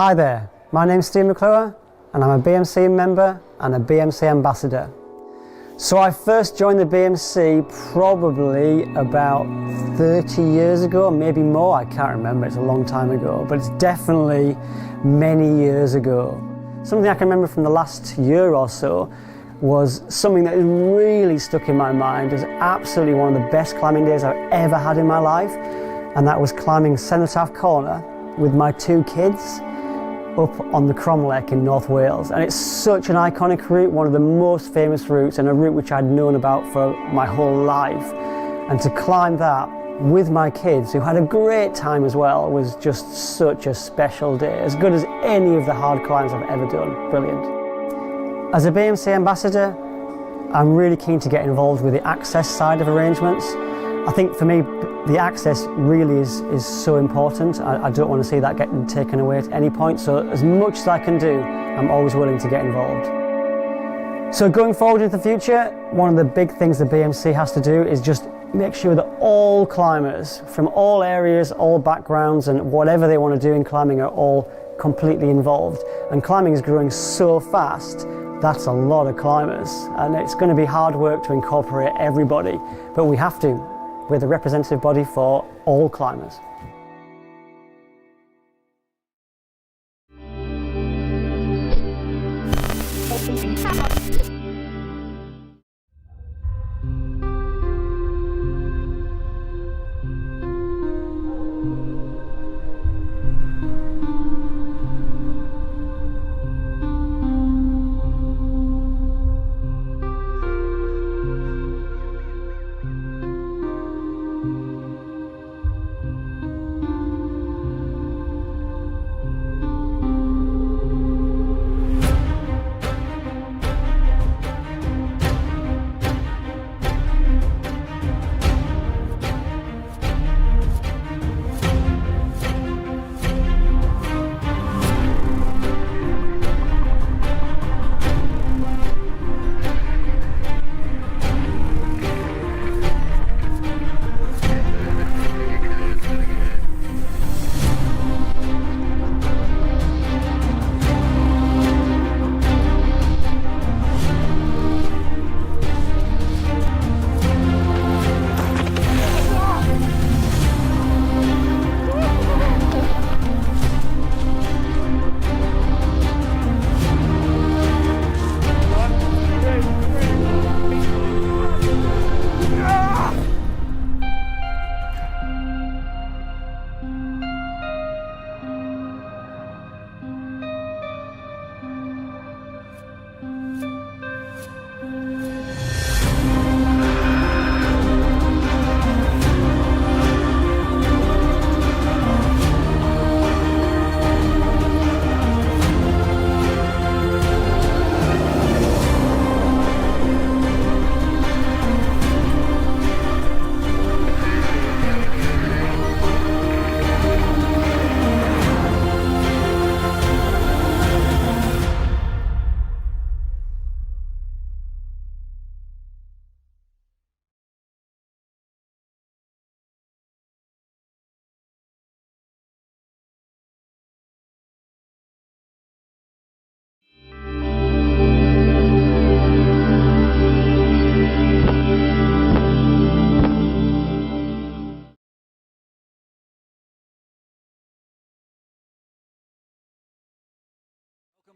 Hi there, my name's Steve McClure and I'm a BMC member and a BMC ambassador. So I first joined the BMC probably about 30 years ago, maybe more, I can't remember, it's a long time ago, but it's definitely many years ago. Something I can remember from the last year or so was something that really stuck in my mind as absolutely one of the best climbing days I've ever had in my life, and that was climbing Cenotaph Corner with my two kids up on the Cromlech in North Wales. And it's such an iconic route, one of the most famous routes, and a route which I'd known about for my whole life. And to climb that with my kids, who had a great time as well, was just such a special day, as good as any of the hard climbs I've ever done. Brilliant. As a BMC ambassador, I'm really keen to get involved with the access side of arrangements. I think for me, the access really is so important. I don't want to see that getting taken away at any point. So as much as I can do, I'm always willing to get involved. So going forward into the future, one of the big things the BMC has to do is just make sure that all climbers from all areas, all backgrounds, and whatever they want to do in climbing are all completely involved. And climbing is growing so fast, that's a lot of climbers. And it's going to be hard work to incorporate everybody, but we have to. We're the representative body for all climbers.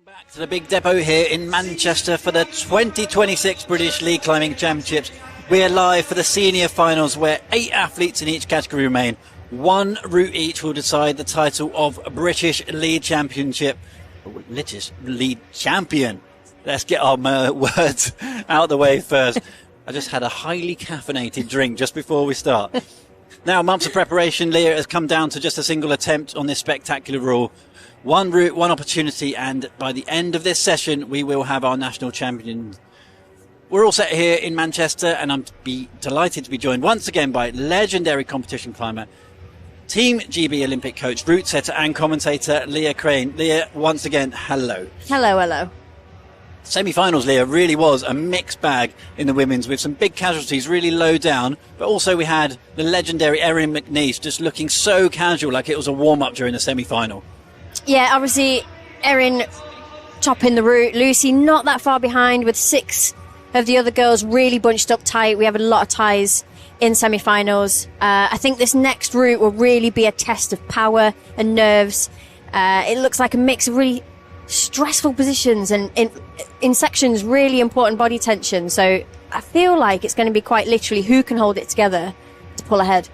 Back to the big depot here in Manchester for the 2026 British League Climbing Championships. We're live for the senior finals where 8 athletes in each category remain. One route each will decide the title of British League Championship. British League Champion. Let's get our words out the way first. I just had a highly caffeinated drink just before we start. Now, months of preparation, Leah, has come down to just a single attempt on this spectacular rule. One route, one opportunity, and by the end of this session, we will have our national champion. We're all set here in Manchester, and I'm delighted to be joined once again by legendary competition climber, Team GB Olympic coach, route setter and commentator Leah Crane. Leah, once again, hello. Hello, hello. Semi-finals, Leah, really was a mixed bag in the women's with some big casualties really low down, but also we had the legendary Erin McNeice just looking so casual, like it was a warm-up during the semi-final. Yeah, obviously, Erin topping the route. Lucy not that far behind with 6 of the other girls really bunched up tight. We have a lot of ties in semi-finals. I think this next route will really be a test of power and nerves. It looks like a mix of really stressful positions and in sections really important body tension. So I feel like it's going to be quite literally who can hold it together to pull ahead.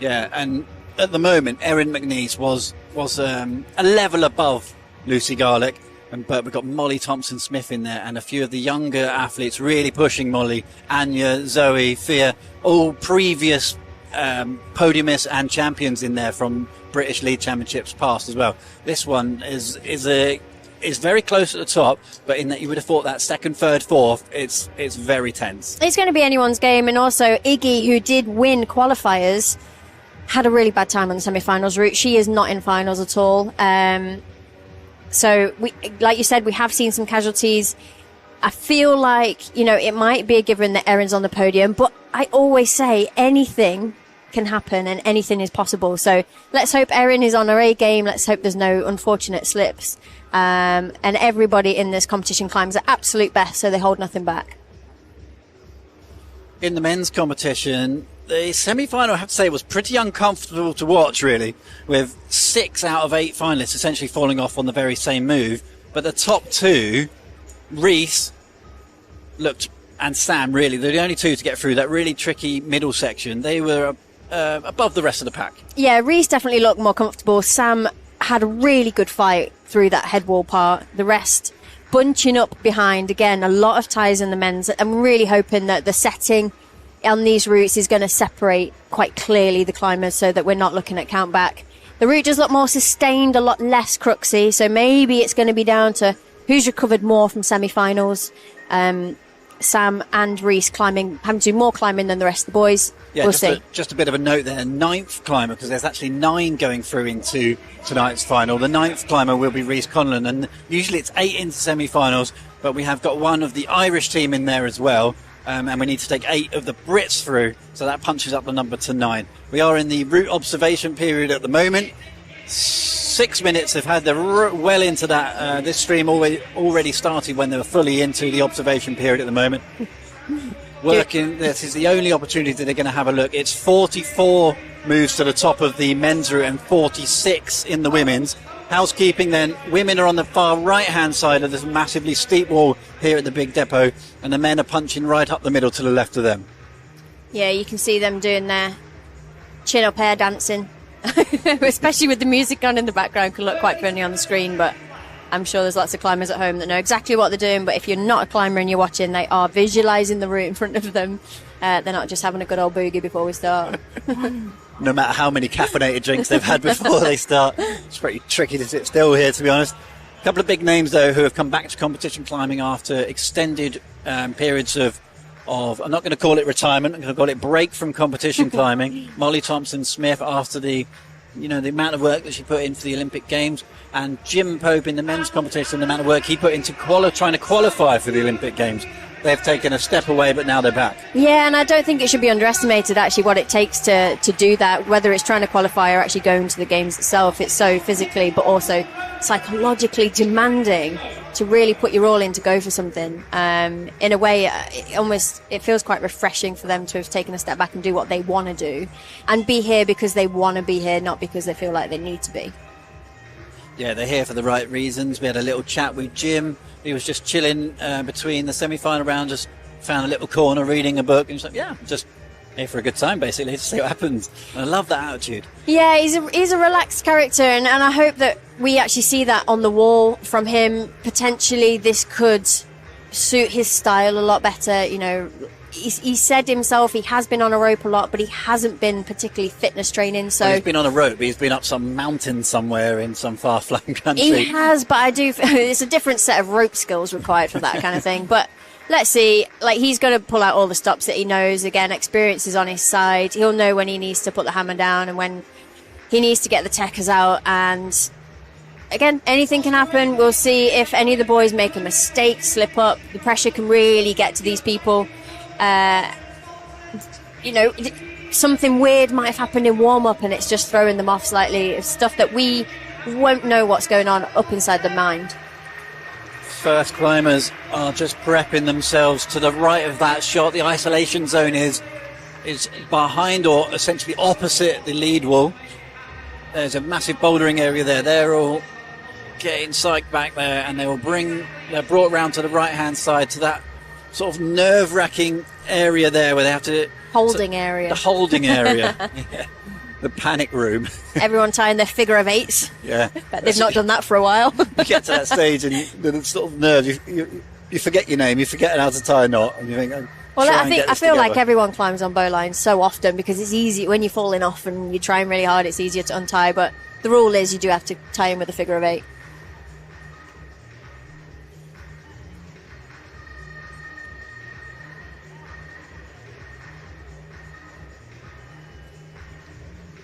Yeah, and at the moment, Erin McNeese was a level above Lucy Garlick, but we've got Molly Thompson-Smith in there and a few of the younger athletes really pushing Molly. Anya, Zoe, Fia, all previous podiumists and champions in there from British League Championships past as well. This one is very close at the top, but in that you would have thought that second, third, fourth, it's very tense. It's going to be anyone's game, and also Iggy, who did win qualifiers, had a really bad time on the semi-finals route. She is not in finals at all. So, like you said, we have seen some casualties. I feel like, it might be a given that Erin's on the podium, but I always say anything can happen and anything is possible. So let's hope Erin is on her A game. Let's hope there's no unfortunate slips. And everybody in this competition climbs at absolute best, so they hold nothing back. In the men's competition, the semi-final, I have to say, was pretty uncomfortable to watch, really, with 6 out of 8 finalists essentially falling off on the very same move. But the top 2, Reese and Sam, really, they're the only 2 to get through that really tricky middle section. They were above the rest of the pack. Yeah, Reese definitely looked more comfortable. Sam had a really good fight through that head wall part. The rest bunching up behind. Again, a lot of ties in the men's. I'm really hoping that the setting on these routes is going to separate quite clearly the climbers so that we're not looking at count back. The route does look more sustained, a lot less cruxy, so maybe it's going to be down to who's recovered more from semi-finals. Sam and Reese having to do more climbing than the rest of the boys. Yeah, we'll see. Just a bit of a note there. 9th climber, because there's actually 9 going through into tonight's final. The 9th climber will be Reese Conlon, and usually it's 8 into semi-finals, but we have got one of the Irish team in there as well. And we need to take 8 of the Brits through, so that punches up the number to 9. We are in the route observation period at the moment. 6 minutes they've had. They're well into that. This stream already started when they were fully into the observation period at the moment. This is the only opportunity that they're going to have a look. It's 44 moves to the top of the men's route and 46 in the women's. Housekeeping then, women are on the far right hand side of this massively steep wall here at the big depot, and the men are punching right up the middle to the left of them. Yeah, you can see them doing their chin up air dancing, especially with the music on in the background. Can look quite funny on the screen, but I'm sure there's lots of climbers at home that know exactly what they're doing. But if you're not a climber and you're watching, they are visualising the route in front of them. They're not just having a good old boogie before we start. No matter how many caffeinated drinks they've had before they start. It's pretty tricky to sit still here, to be honest. A couple of big names, though, who have come back to competition climbing after extended periods of I'm not going to call it retirement, I'm going to call it break from competition climbing. Molly Thompson-Smith, after the amount of work that she put in for the Olympic Games, and Jim Pope in the men's competition, the amount of work he put into trying to qualify for the Olympic Games. They've taken a step away, but now they're back. Yeah, and I don't think it should be underestimated, actually, what it takes to do that, whether it's trying to qualify or actually going to the Games itself. It's so physically, but also psychologically demanding to really put your all in to go for something. In a way, it feels quite refreshing for them to have taken a step back and do what they want to do, and be here because they want to be here, not because they feel like they need to be. Yeah, they're here for the right reasons. We had a little chat with Jim. He was just chilling between the semi-final round, just found a little corner reading a book, and he's like, yeah, just here for a good time, basically, to see what happens. And I love that attitude. Yeah, he's a relaxed character, and I hope that we actually see that on the wall from him. Potentially this could suit his style a lot better. He said himself he has been on a rope a lot, but he hasn't been particularly fitness training. So he's been on a rope, but he's been up some mountain somewhere in some far-flung country. He has, but it's a different set of rope skills required for that kind of thing. But let's see. He's going to pull out all the stops that he knows. Again, experience is on his side. He'll know when he needs to put the hammer down and when he needs to get the techers out. And again, anything can happen. We'll see if any of the boys make a mistake, slip up. The pressure can really get to these people. Something weird might have happened in warm-up and it's just throwing them off slightly. It's stuff that we won't know what's going on up inside the mind. First climbers are just prepping themselves to the right of that shot. The isolation zone is behind or essentially opposite the lead wall. There's a massive bouldering area there. They're all getting psyched back there, and they're brought round to the right hand side to that sort of nerve-wracking area there where they have to... Holding area. The holding area. Yeah. The panic room. Everyone tying their figure of eights. Yeah. But they've not done that for a while. You get to that stage and the sort of nerves, you forget your name, you forget how to tie a knot, and you think, well, I feel like everyone climbs on bowlines so often because it's easy when you're falling off and you're trying really hard, it's easier to untie, but the rule is you do have to tie in with a figure of eight.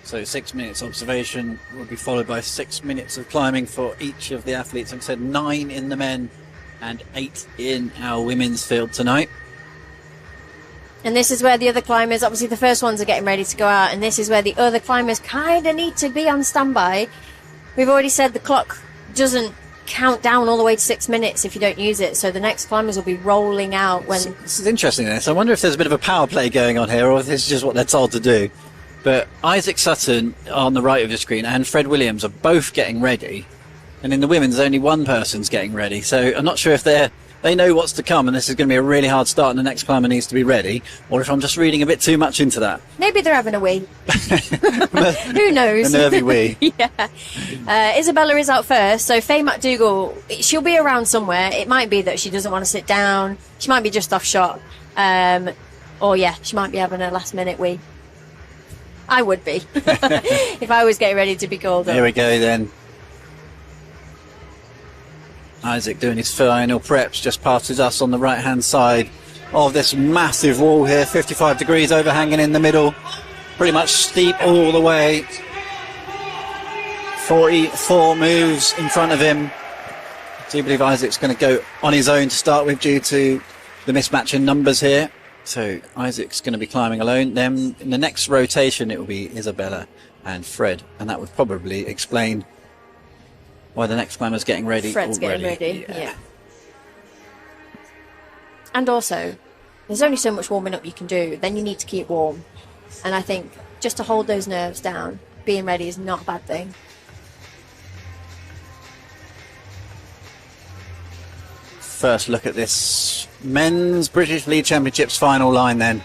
So 6 minutes observation will be followed by 6 minutes of climbing for each of the athletes. Like I said, 9 in the men and 8 in our women's field tonight. And this is where the other climbers, obviously the first ones are getting ready to go out, and this is where the other climbers kind of need to be on standby. We've already said the clock doesn't count down all the way to 6 minutes if you don't use it, so the next climbers will be rolling out when... This is interesting, this. I wonder if there's a bit of a power play going on here, or if this is just what they're told to do. But Isaac Sutton on the right of the screen and Fred Williams are both getting ready. And in the women's, only one person's getting ready. So I'm not sure if they know what's to come and this is going to be a really hard start and the next climber needs to be ready, or if I'm just reading a bit too much into that. Maybe they're having a wee. Who knows? A nervy wee. Yeah. Isabella is out first, so Faye McDougall, she'll be around somewhere. It might be that she doesn't want to sit down. She might be just off shot. Or yeah, she might be having a last minute wee. I would be if I was getting ready to be called up. Here we go then. Isaac doing his final preps, just passes us on the right hand side of this massive wall here, 55 degrees overhanging in the middle, pretty much steep all the way. 44 moves in front of him. I do believe Isaac's going to go on his own to start with due to the mismatch in numbers here. So Isaac's going to be climbing alone. Then in the next rotation it will be Isabella and Fred, and that would probably explain why the next climber's getting ready. Fred's already. getting ready, yeah. And also, there's only so much warming up you can do. Then you need to keep warm. And I think just to hold those nerves down, being ready is not a bad thing. First look at this men's British League Championships final line then.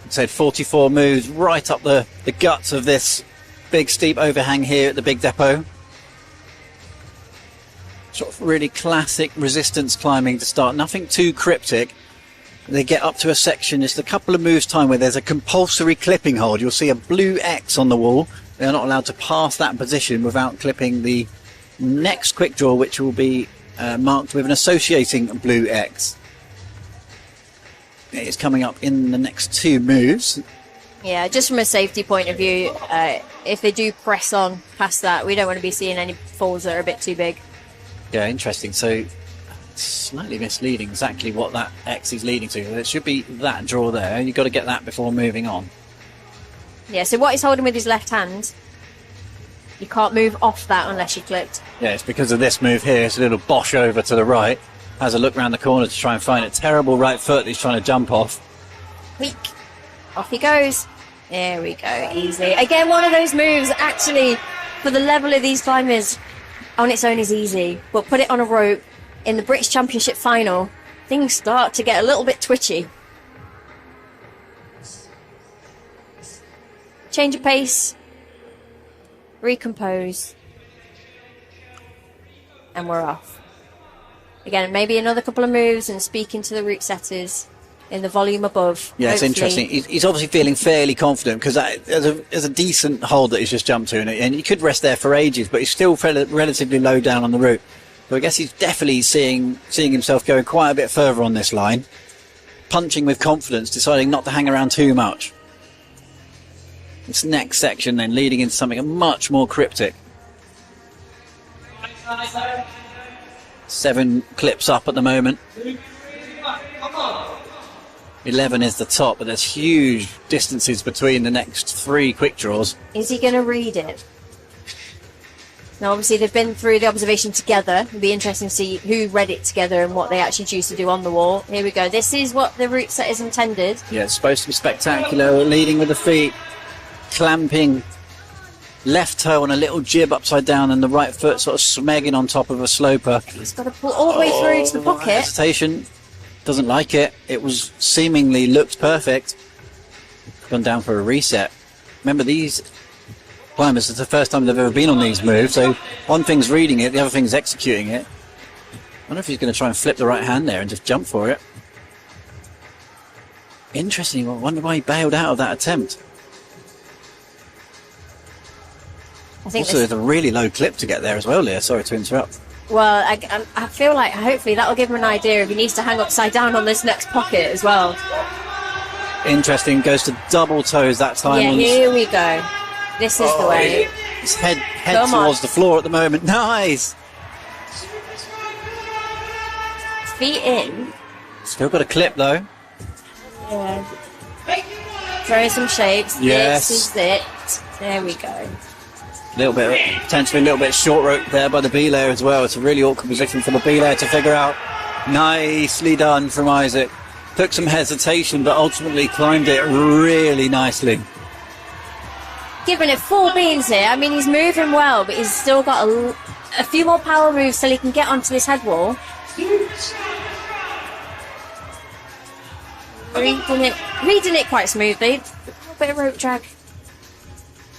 It said 44 moves right up the guts of this big steep overhang here at the big depot. Sort of really classic resistance climbing to start, nothing too cryptic. They get up to a section, just a couple of moves time, where there's a compulsory clipping hold. You'll see a blue X on the wall. They're not allowed to pass that position without clipping the next quick draw, which will be marked with an associating blue X. It is coming up in the next 2 moves. Yeah, just from a safety point of view, if they do press on past that, we don't want to be seeing any falls that are a bit too big. Yeah, interesting. So slightly misleading exactly what that X is leading to. It should be that draw there. You've got to get that before moving on. Yeah, so what he's holding with his left hand, you can't move off that unless you clipped. Yeah, it's because of this move here. It's a little bosh over to the right. Has a look round the corner to try and find a terrible right foot that he's trying to jump off. Weak. Off he goes. There we go. Easy. Again, one of those moves, actually, for the level of these climbers, on its own is easy. But put it on a rope in the British Championship final, things start to get a little bit twitchy. Change of pace. Recompose. And we're off. Again, maybe another couple of moves and speaking to the route setters in the volume above. Yeah, it's interesting. He's obviously feeling fairly confident because there's a decent hold that he's just jumped to, and he could rest there for ages, but he's still relatively low down on the route. So I guess he's definitely seeing himself going quite a bit further on this line, punching with confidence, deciding not to hang around too much. This next section then leading into something much more cryptic. 7 clips up at the moment. 11 is the top, but there's huge distances between the next 3 quick draws. Is he going to read it? Now, obviously, they've been through the observation together. It'll be interesting to see who read it together and what they actually choose to do on the wall. Here we go. This is what the route set is intended. Yeah, it's supposed to be spectacular. Leading with the feet, clamping, left toe on a little jib upside down, and the right foot sort of smegging on top of a sloper. He's got to pull all the way through to the pocket. Hesitation, doesn't like it. It was seemingly looked perfect. Gone down for a reset. Remember, these climbers, it's the first time they've ever been on these moves, so one thing's reading it, the other thing's executing it. I wonder if he's going to try and flip the right hand there and just jump for it. Interesting. I wonder why he bailed out of that attempt. I think Also, there's a really low clip to get there as well, Leah. Sorry to interrupt. Well, I feel like hopefully that'll give him an idea if he needs to hang upside down on this next pocket as well. Interesting. Goes to double toes that time. Yeah, here we go. This is the way. His head towards the floor at the moment. Nice. Feet in. Still got a clip though. Yeah. Throwing some shapes. Yes. This is it. There we go. Potentially a little bit short rope there by the B-layer as well. It's a really awkward position for the B-layer to figure out. Nicely done from Isaac. Took some hesitation, but ultimately climbed it really nicely. Giving it full beans here. I mean, he's moving well, but he's still got a few more power moves so he can get onto this head wall. Reading it quite smoothly. A little bit of rope drag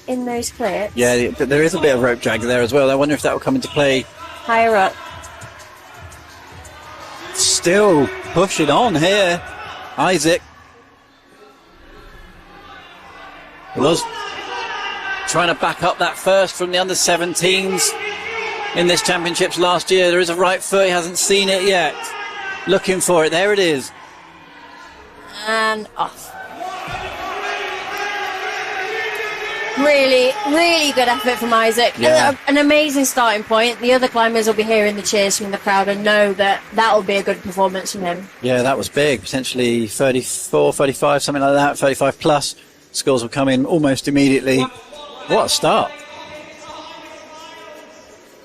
in those clips. Yeah, but there is a bit of rope drag there as well. I wonder if that will come into play higher up. Still pushing on here, Isaac. Was trying to back up that first from the under-17s in this championships last year. There is a right foot, he hasn't seen it yet. Looking for it, there it is. And off. Really, really good effort from Isaac. Yeah. An amazing starting point. The other climbers will be hearing the cheers from the crowd and know that that'll be a good performance from him. Yeah, that was big. Potentially 34, 35, something like that. 35 plus. Scores will come in almost immediately. What a start.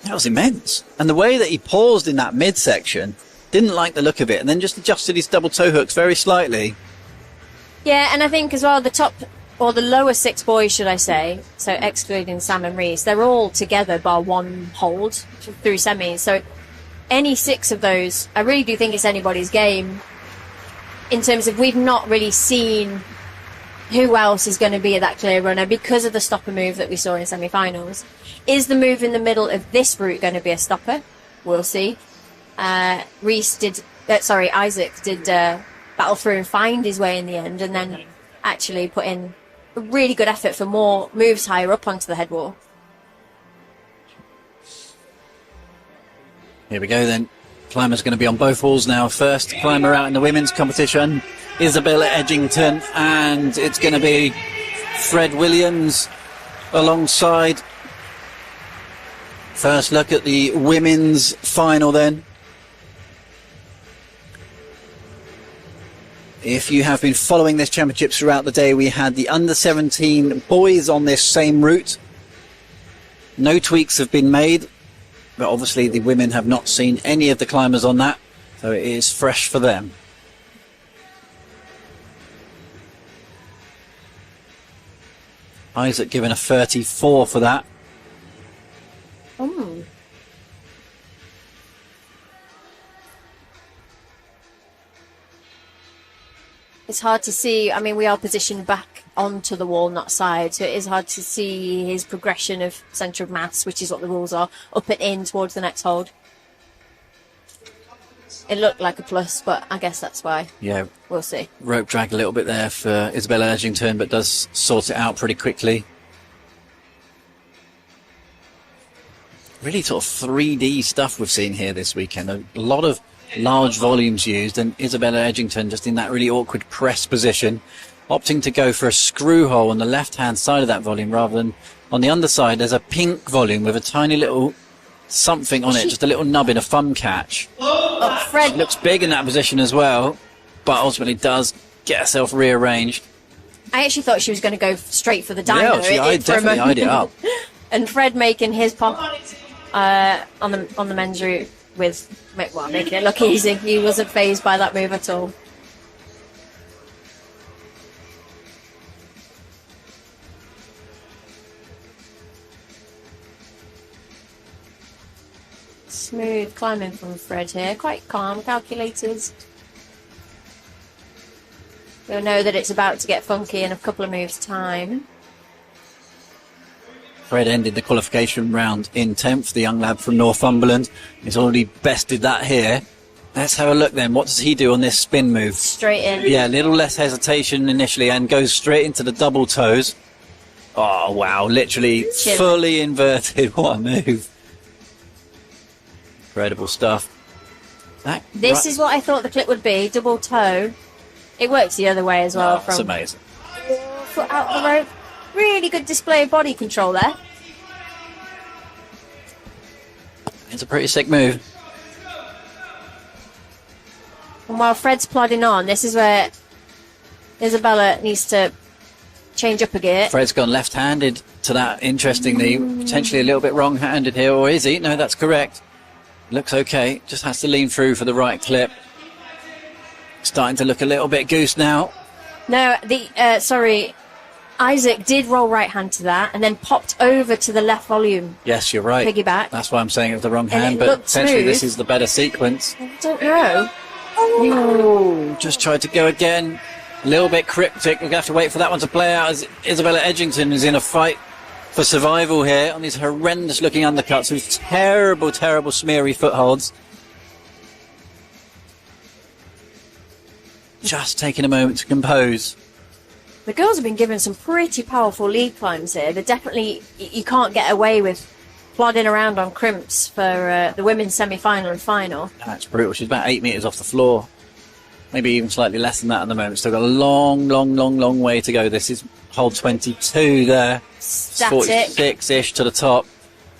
That was immense. And the way that he paused in that midsection, didn't like the look of it, and then just adjusted his double toe hooks very slightly. Yeah, and I think as well the top, or the lower six boys, should I say, so excluding Sam and Reese, they're all together bar one hold through semis. So any six of those, I really do think it's anybody's game in terms of we've not really seen who else is going to be at that clear runner because of the stopper move that we saw in semi-finals. Is the move in the middle of this route going to be a stopper? We'll see. Isaac did battle through and find his way in the end, and then actually put in a really good effort for more moves higher up onto the head wall. Here we go then. Climber's going to be on both walls now. First climber out in the women's competition, Isabella Edgington, and it's going to be Fred Williams alongside. First look at the women's final then. If you have been following this championship throughout the day, we had the under-17 boys on this same route. No tweaks have been made, but obviously the women have not seen any of the climbers on that, so it is fresh for them. Isaac given a 34 for that. It's hard to see. I mean, we are positioned back onto the wall, not side, so it is hard to see his progression of centre of mass, which is what the rules are, up and in towards the next hold. It looked like a plus, but I guess that's why. Yeah. We'll see. Rope drag a little bit there for Isabella Edgington, but does sort it out pretty quickly. Really sort of 3D stuff we've seen here this weekend. A lot of large volumes used, and Isabella Edgington just in that really awkward press position, opting to go for a screw hole on the left-hand side of that volume rather than on the underside. There's a pink volume with a tiny little something on it, just a little nub in a thumb catch. Fred looks big in that position as well, but ultimately does get herself rearranged. I actually thought she was going to go straight for the dino. Yeah, she definitely eyed it up. And Fred making his pop on the men's route with, well, making it look easy. He wasn't phased by that move at all. Smooth climbing from Fred here, quite calm, calculated. You'll know that it's about to get funky in a couple of moves' time. Fred ended the qualification round in 10th, the young lad from Northumberland. He's already bested that here. Let's have a look then. What does he do on this spin move? Straight in. Yeah, a little less hesitation initially and goes straight into the double toes. Oh, wow, literally fully inverted. What a move. Incredible stuff. This is what I thought the clip would be, double toe. It works the other way as well. That's amazing. Foot out the rope. Really good display of body control there. It's a pretty sick move. And while Fred's plodding on, this is where Isabella needs to change up a gear. Fred's gone left-handed to that, interestingly. Potentially a little bit wrong-handed here, or is he? No, that's correct. Looks okay. Just has to lean through for the right clip. Starting to look a little bit goose now. No, Isaac did roll right hand to that and then popped over to the left volume. Yes, you're right. Piggyback. That's why I'm saying it was the wrong hand, but potentially this is the better sequence. I don't know. Oh, just tried to go again. A little bit cryptic. We're going to have to wait for that one to play out as Isabella Edgington is in a fight for survival here on these horrendous looking undercuts with terrible, terrible smeary footholds. Just taking a moment to compose. The girls have been given some pretty powerful lead climbs here. They're definitely, you can't get away with plodding around on crimps for the women's semi-final and final. That's brutal. She's about 8 metres off the floor. Maybe even slightly less than that at the moment. Still got a long, long, long, long way to go. This is hole 22 there. Static. 46-ish to the top.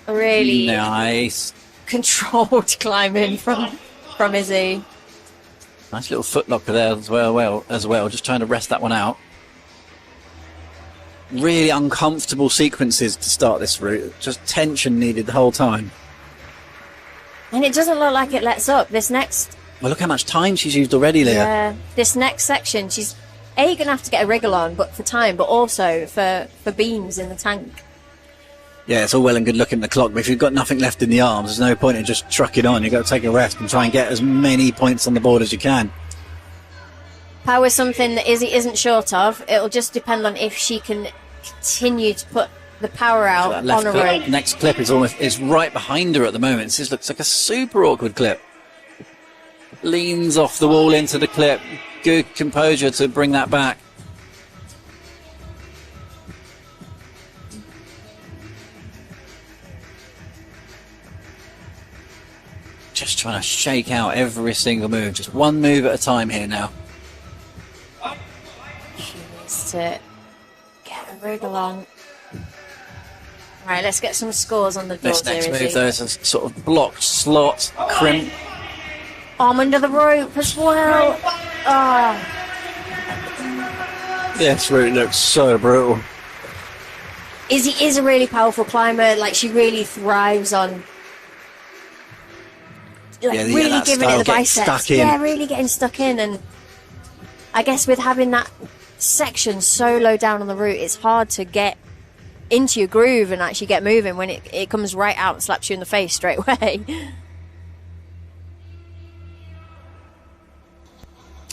Really nice. Controlled climbing from Izzy. Nice little footlocker there as well. Just trying to rest that one out. Really uncomfortable sequences to start this route. Just tension needed the whole time. And it doesn't look like it lets up. This next... Well, look how much time she's used already, Leah. Yeah. This next section, she's going to have to get a wriggle on, but for time, but also for beams in the tank. Yeah, it's all well and good looking at the clock, but if you've got nothing left in the arms, there's no point in just trucking on. You've got to take a rest and try and get as many points on the board as you can. Power is something that Izzy isn't short of. It'll just depend on if she can continue to put the power out on a rope. Next clip is right behind her at the moment. This looks like a super awkward clip. Leans off the wall into the clip. Good composure to bring that back. Just trying to shake out every single move. Just one move at a time here now. She needs to get a wriggle on. Right, let's get some scores on the board. This next move, though, is a sort of blocked slot, crimp. Arm under the rope as well. Oh. This route looks so brutal. Izzy is a really powerful climber. Like, she really thrives on really giving it the biceps. Yeah, really getting stuck in. And I guess with having that section so low down on the route, it's hard to get into your groove and actually get moving when it comes right out and slaps you in the face straight away.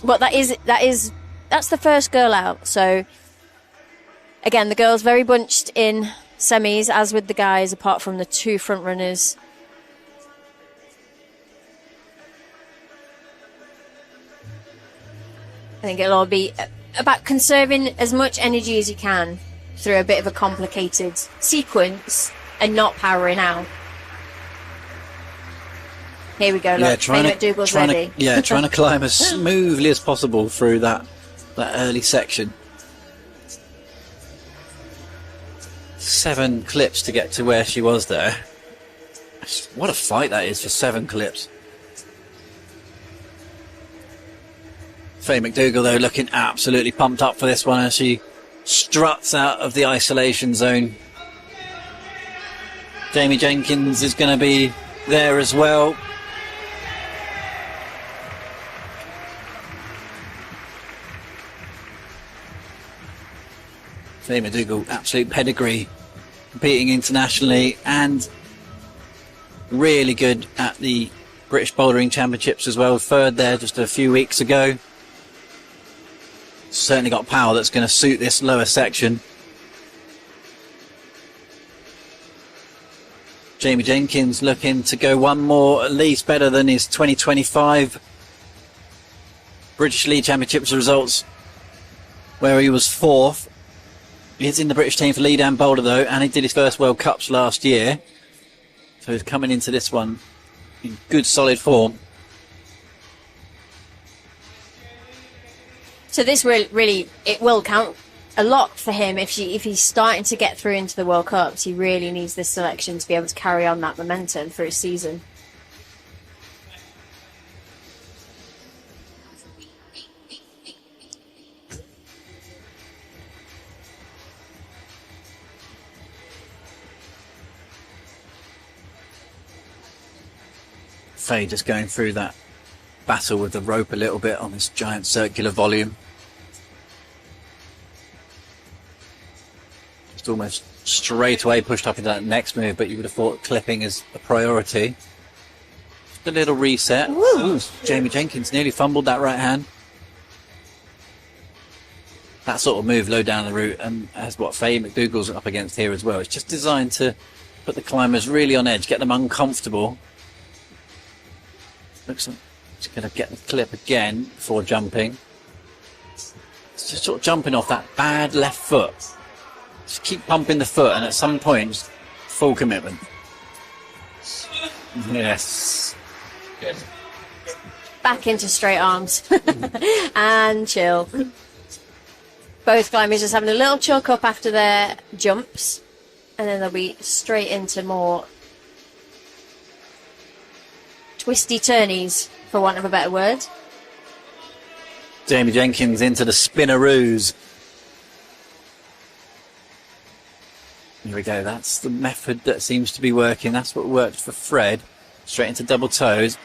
But that's the first girl out. So again, the girls very bunched in semis, as with the guys, apart from the two front runners. I think it'll all be about conserving as much energy as you can through a bit of a complicated sequence and not powering out. Here we go, look. Faye McDougall's ready. Trying to climb as smoothly as possible through that early section. 7 clips to get to where she was there. What a fight that is for 7 clips. Faye McDougall, though, looking absolutely pumped up for this one as she struts out of the isolation zone. Jamie Jenkins is going to be there as well. Faye McDougall, absolute pedigree, competing internationally and really good at the British Bouldering Championships as well. Third there just a few weeks ago. Certainly got power that's going to suit this lower section. Jamie Jenkins looking to go one more, at least better than his 2025 British League Championships results, where he was 4th. He's in the British team for lead and boulder though, and he did his first World Cups last year. So he's coming into this one in good solid form. So this really it will count a lot for him if he's starting to get through into the World Cups. He really needs this selection to be able to carry on that momentum for his season. Faye just going through that battle with the rope a little bit on this giant circular volume. Just almost straight away pushed up into that next move, but you would have thought clipping is a priority. Just a little reset. Ooh, Jamie Jenkins nearly fumbled that right hand. That sort of move low down the route, and as what Faye McDougall's up against here as well. It's just designed to put the climbers really on edge, get them uncomfortable. Looks like he's going to get the clip again before jumping. It's just sort of jumping off that bad left foot. Just keep pumping the foot, and at some point, just full commitment. Yes. Good. Back into straight arms. And chill. Both climbers just having a little chalk up after their jumps, and then they'll be straight into more twisty turnies, for want of a better word. Jamie Jenkins into the spinnaroos. Here we go. That's the method that seems to be working. That's what worked for Fred. Straight into double toes.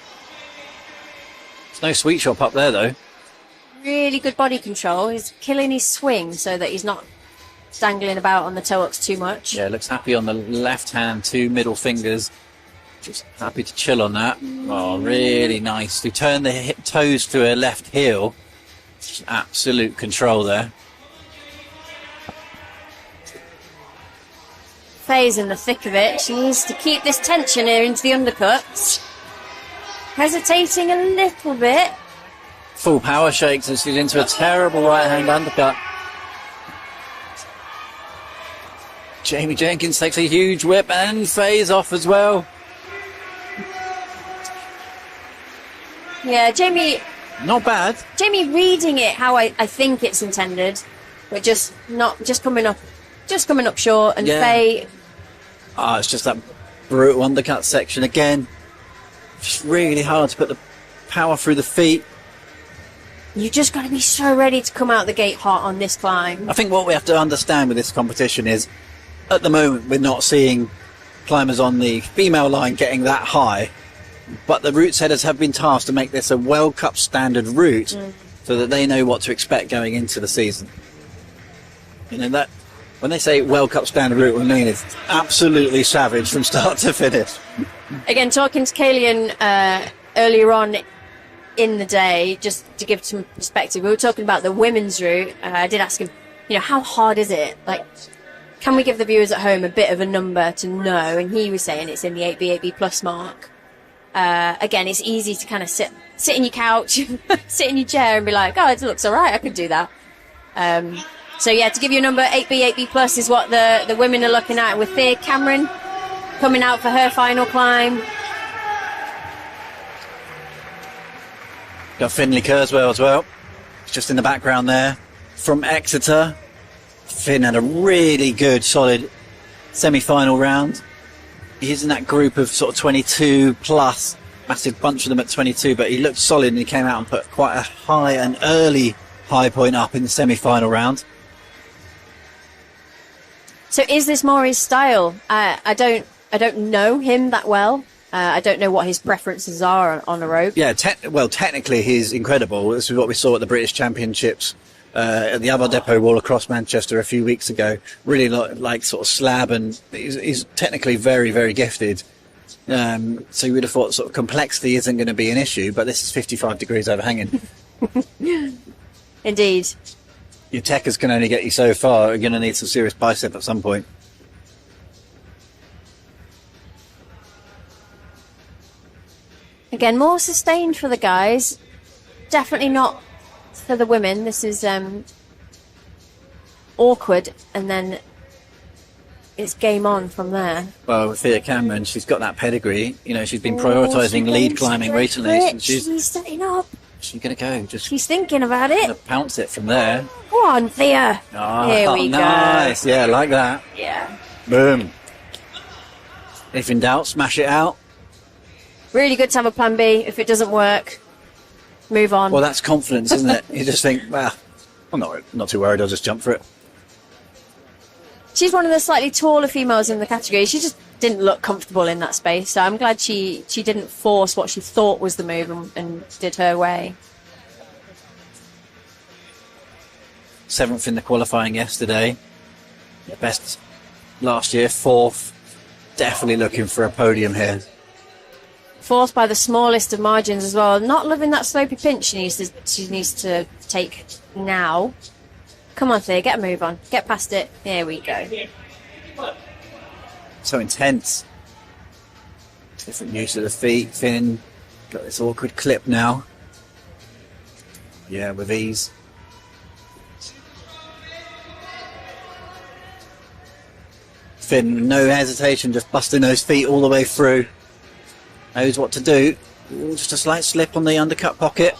There's no sweet shop up there though. Really good body control. He's killing his swing so that he's not dangling about on the toe ups too much. Yeah, looks happy on the left hand, 2 middle fingers. Just happy to chill on that. Oh, really nice. To turn the hip toes to her left heel. Just absolute control there. Faye's in the thick of it. She needs to keep this tension here into the undercuts. Hesitating a little bit. Full power shakes as she's into a terrible right hand undercut. Jamie Jenkins takes a huge whip and Faye's off as well. Yeah, Jamie... Not bad. Jamie reading it how I think it's intended, but just coming up short, and yeah. Faye... Oh, it's just that brutal undercut section again. Just really hard to put the power through the feet. You just got to be so ready to come out the gate hot on this climb. I think what we have to understand with this competition is, at the moment, we're not seeing climbers on the female line getting that high, but the route setters have been tasked to make this a World Cup standard route so that they know what to expect going into the season. You know, that when they say World Cup standard route, what I mean is absolutely savage from start to finish. Again, talking to Kalian earlier on in the day, just to give some perspective, we were talking about the women's route. I did ask him, how hard is it? Like, can we give the viewers at home a bit of a number to know? And he was saying it's in the 8B, 8B plus mark. Again, it's easy to kind of sit in your couch, sit in your chair and be like, oh, it looks all right, I could do that. So yeah, to give you a number, 8B, 8B plus is what the women are looking at, with Thea Cameron coming out for her final climb. Got Finley Kurzweil as well. It's just in the background there. From Exeter. Finn had a really good, solid semi-final round. He's in that group of sort of 22 plus. Massive bunch of them at 22, but he looked solid and he came out and put quite a high and early high point up in the semi-final round. So is this more his style? I don't I don't know him that well. I don't know what his preferences are on a rope. Yeah, technically he's incredible. This is what we saw at the British Championships at the other depot wall across Manchester a few weeks ago. Really like sort of slab, and he's technically very, very gifted. So you would have thought sort of complexity isn't going to be an issue, but this is 55 degrees overhanging. Indeed. Your techers can only get you so far. You're going to need some serious bicep at some point. Again, more sustained for the guys. Definitely not for the women. This is awkward, and then it's game on from there. Well, with Thea Cameron, she's got that pedigree. You know, she's been prioritising lead climbing recently. And she's setting up. She's going to go. She's thinking about it. Pounce it from there. Go on, Thea. Oh, Here we go. Nice. Yeah, like that. Yeah. Boom. If in doubt, smash it out. Really good to have a plan B. If it doesn't work, move on. Well, that's confidence, isn't it? You just think, well, I'm not too worried. I'll just jump for it. She's one of the slightly taller females in the category. She just didn't look comfortable in that space. So I'm glad she didn't force what she thought was the move and did her way. 7th in the qualifying yesterday. Best last year. 4th. Definitely looking for a podium here. 4th by the smallest of margins as well. Not loving that slopey pinch she needs to take now. Come on, Thea, get a move on. Get past it. Here we go. So intense. Different use of the feet. Finn got this awkward clip now. Yeah, with ease. Finn, no hesitation, just busting those feet all the way through. Knows what to do. Ooh, just a slight slip on the undercut pocket.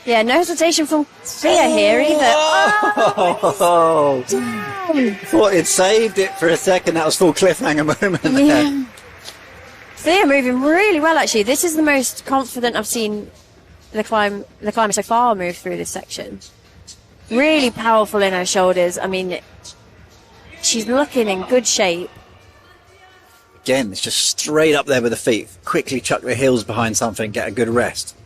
Yeah, no hesitation from Thea here either. Oh! Thought it saved it for a second. That was full cliffhanger moment there. Yeah. Thea moving really well, actually. This is the most confident I've seen the climber so far move through this section. Really powerful in her shoulders. I mean, she's looking in good shape. Again, it's just straight up there with the feet. Quickly chuck the heels behind something, get a good rest.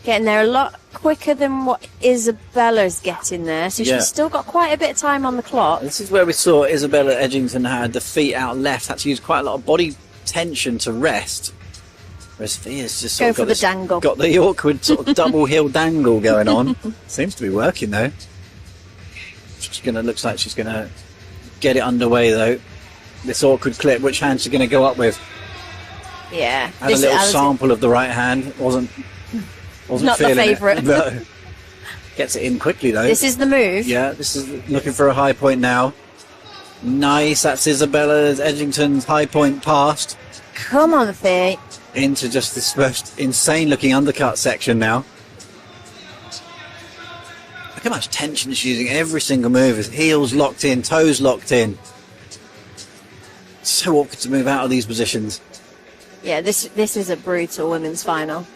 Getting there a lot quicker than what Isabella's getting there. So Yeah. she's still got quite a bit of time on the clock. This is where we saw Isabella Edgington had the feet out left, had to use quite a lot of body tension to rest. Whereas Thea's just sort Go of for the dangle. got the awkward sort of double heel dangle going on. Seems to be working though. Looks like she's gonna get it underway though. This awkward clip, which hand she's gonna go up with? Yeah. Had a little sample of the right hand. Wasn't not the feeling favourite. it. No. Gets it in quickly though. This is the move. Yeah, this is looking for a high point now. Nice, that's Isabella Edgington's high point passed. Come on, Thea. Into just this most insane looking undercut section now. Look how much tension she's using every single move. His heels locked in, toes locked in. So awkward to move out of these positions. Yeah, this is a brutal women's final.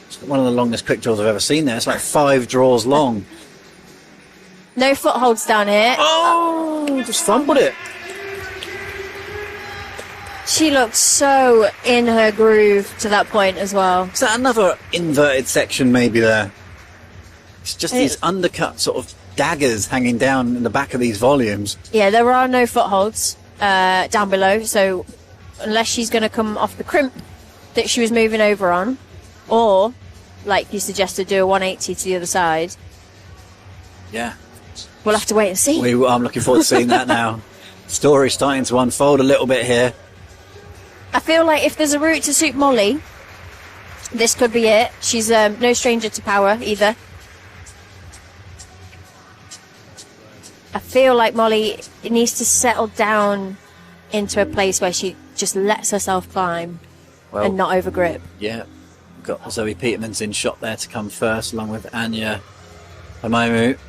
It's one of the longest quick draws I've ever seen there. It's like 5 draws long. No footholds down here. Oh, just fumbled it. She looked so in her groove to that point as well. Is that another inverted section maybe there? It's just these undercut sort of daggers hanging down in the back of these volumes. Yeah, there are no footholds down below, so unless she's going to come off the crimp that she was moving over on, or, like you suggested, do a 180 to the other side, Yeah. we'll have to wait and see. I'm looking forward to seeing that now. Story starting to unfold a little bit here. I feel like if there's a route to suit Molly, this could be it. She's no stranger to power either. I feel like Molly needs to settle down into a place where she just lets herself climb and not overgrip. Yeah. Got Zoe Peterman's in shot there to come first, along with Anya Amamu.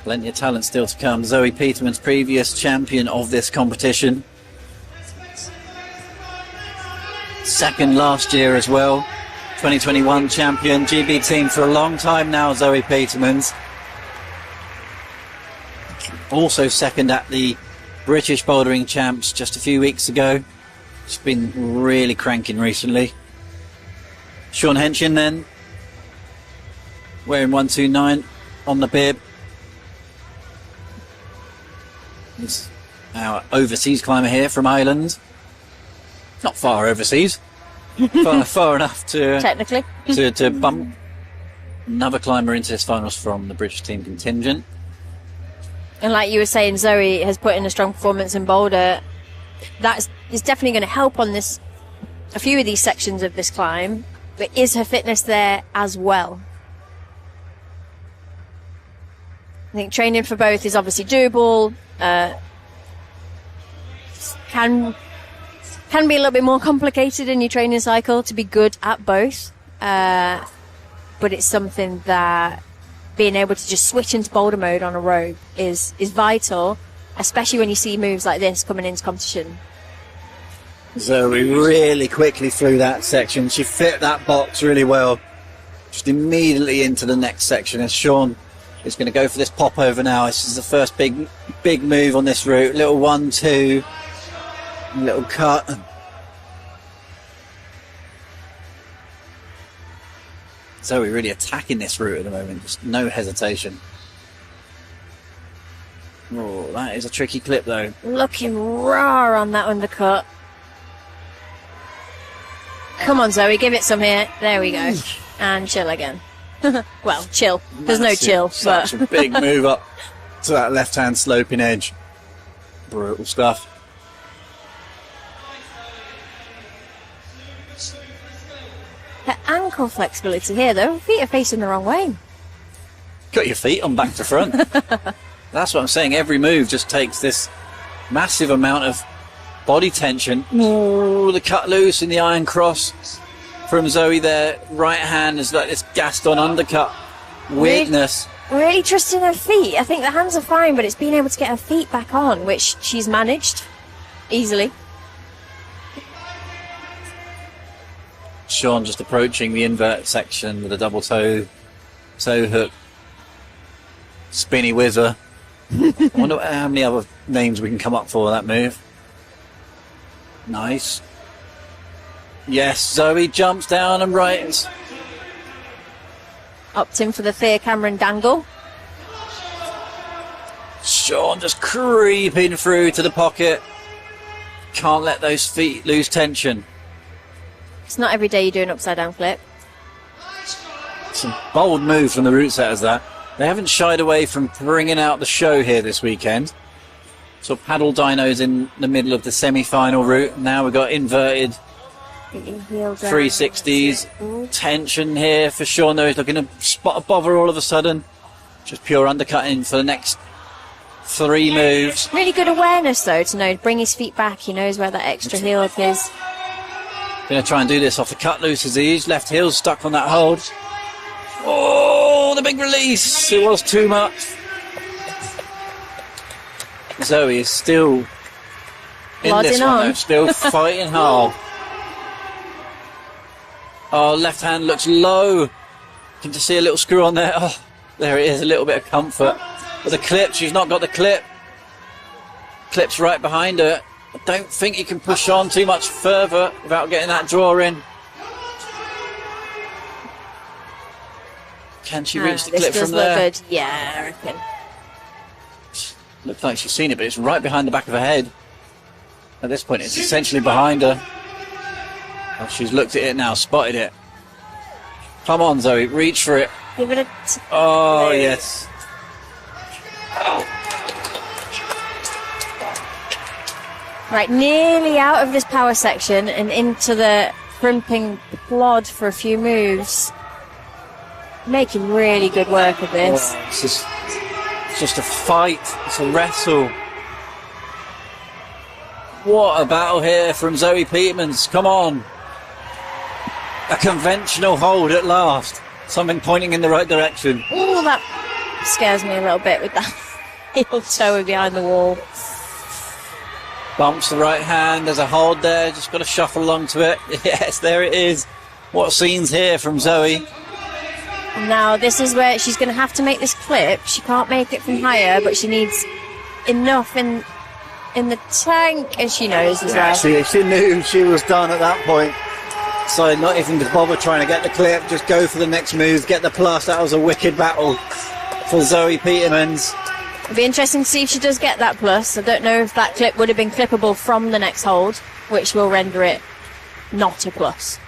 Plenty of talent still to come. Zoe Peterman's previous champion of this competition. Second last year as well. 2021 champion, GB team for a long time now, Zoe Petermans. Also second at the British bouldering champs just a few weeks ago. She's been really cranking recently. Sean Henshin then, wearing 129 on the bib. He's our overseas climber here from Ireland. Not far overseas. far enough to Technically. to bump another climber into this finals from the British team contingent. And like you were saying, Zoe has put in a strong performance in Boulder. That is definitely going to help on this, a few of these sections of this climb. But is her fitness there as well? I think training for both is obviously doable. Can be a little bit more complicated in your training cycle to be good at both. But it's something that being able to just switch into boulder mode on a rope is vital, especially when you see moves like this coming into competition. Zoe really quickly through that section. She fit that box really well. Just immediately into the next section. And Sean is going to go for this pop over now. This is the first big move on this route. Little 1-2, little cut. Zoe really attacking this route at the moment. Just no hesitation. Oh, that is a tricky clip though. Looking raw on that undercut. Come on, Zoe, give it some here. There we go. And chill again. Well, chill. There's no chill. Such a big move up to that left-hand sloping edge. Brutal stuff. Her ankle flexibility here, though. Her feet are facing the wrong way. Got your feet on back to front. That's what I'm saying. Every move just takes this massive amount of body tension. Ooh, the cut loose in the iron cross from Zoe there. Right hand is like this Gaston undercut. Weakness. Really trusting her feet. I think the hands are fine, but it's being able to get her feet back on, which she's managed easily. Sean just approaching the invert section with a double toe hook. Spinny whizzer. I wonder how many other names we can come up for that move. Nice. Yes, Zoe jumps down and right. Opting for the Thea Cameron dangle. Sean just creeping through to the pocket. Can't let those feet lose tension. It's not every day you do an upside down flip. Some bold move from the route setters there. They haven't shied away from bringing out the show here this weekend. So paddle dynos in the middle of the semi-final route. Now we've got inverted 360s. Tension here for Sean though. He's looking to spot a bother all of a sudden. Just pure undercutting for the next 3 moves. Really good awareness though to know, bring his feet back. He knows where that extra heel up is. Going to try and do this off the cut loose as he is. Left heel stuck on that hold. Oh, the big release. It was too much. Zoe is still in Plodding this one on. though. Still fighting hard. Oh, left hand looks low. Can just see a little screw on there. Oh, there it is. A little bit of comfort. But the clip, she's not got the clip. Clip's right behind her. I don't think you can push on too much further without getting that draw in. Can she reach the clip this from does there? look good. Yeah, I reckon. Looks like she's seen it, but it's right behind the back of her head. At this point, it's essentially behind her. Oh, she's looked at it now, spotted it. Come on, Zoe, reach for it. Give it a... Oh, yes. Right, nearly out of this power section and into the crimping plod for a few moves. Making really good work of this. Oh, it's just a fight. It's a wrestle. What a battle here from Zoe Petermans. Come on. A conventional hold at last. Something pointing in the right direction. Oh, that scares me a little bit with that heel toe behind the wall. Bumps the right hand. There's a hold there. Just got to shuffle along to it. Yes, there it is. What scenes here from Zoe? Now, this is where she's going to have to make this clip. She can't make it from higher, but she needs enough in the tank, as she knows as well. She knew she was done at that point. So not even to bother trying to get the clip, just go for the next move, get the plus. That was a wicked battle for Zoe Petermans. It'll be interesting to see if she does get that plus. I don't know if that clip would have been clippable from the next hold, which will render it not a plus.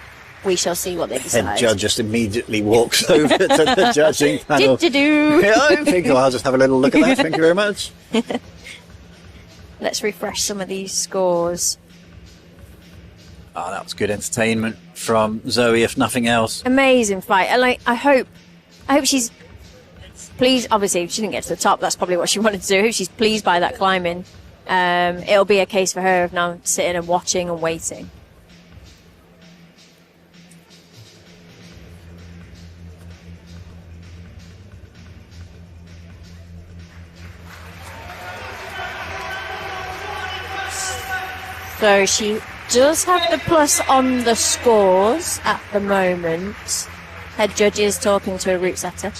We shall see what they decide. Head judge just immediately walks over to the judging panel. Do-do-do. Yeah, I think I'll just have a little look at that. Thank you very much. Let's refresh some of these scores. Oh, that was good entertainment from Zoe, if nothing else. Amazing fight. I hope she's pleased. Obviously, she didn't get to the top. That's probably what she wanted to do. I hope she's pleased by that climbing. It'll be a case for her of now sitting and watching and waiting. So she does have the plus on the scores at the moment. Head judge is talking to a route setter.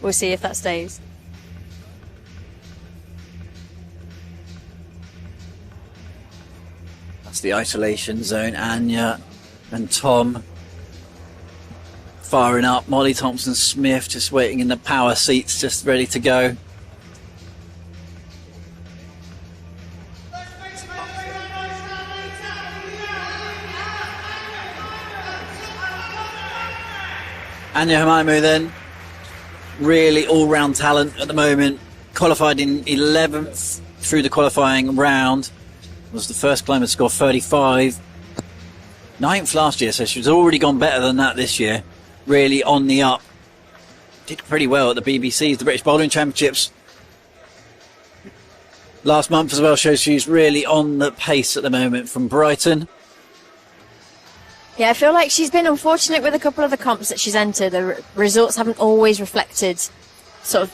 We'll see if that stays. That's the isolation zone. Anya and Tom firing up. Molly Thompson-Smith just waiting in the power seats, just ready to go. Anya Hamaimu then, really all-round talent at the moment. Qualified in 11th through the qualifying round. Was the first climber to score 35. 9th last year, so she's already gone better than that this year. Really on the up. Did pretty well at the BBCs, the British Bouldering Championships. Last month as well shows she's really on the pace at the moment from Brighton. Yeah, I feel like she's been unfortunate with a couple of the comps that she's entered. The results haven't always reflected sort of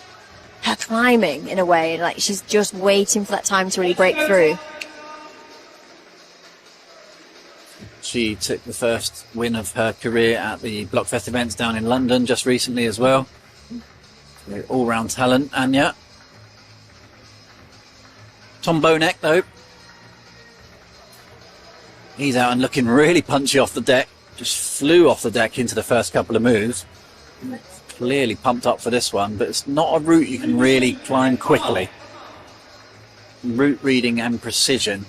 her climbing in a way. Like she's just waiting for that time to really break through. She took the first win of her career at the Blockfest events down in London just recently as well. All-round talent, Anya. Tom Bonek, though. He's out and looking really punchy off the deck. Just flew off the deck into the first couple of moves. Clearly pumped up for this one, but it's not a route you can really climb quickly. Route reading and precision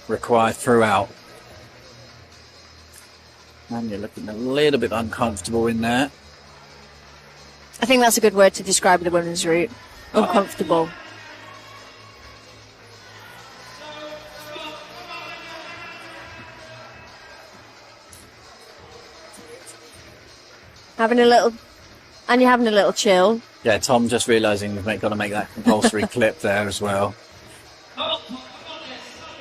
required throughout. And you're looking a little bit uncomfortable in there. I think that's a good word to describe the women's route. Uncomfortable. Having a little chill. Yeah, Tom just realising we've got to make that compulsory clip there as well.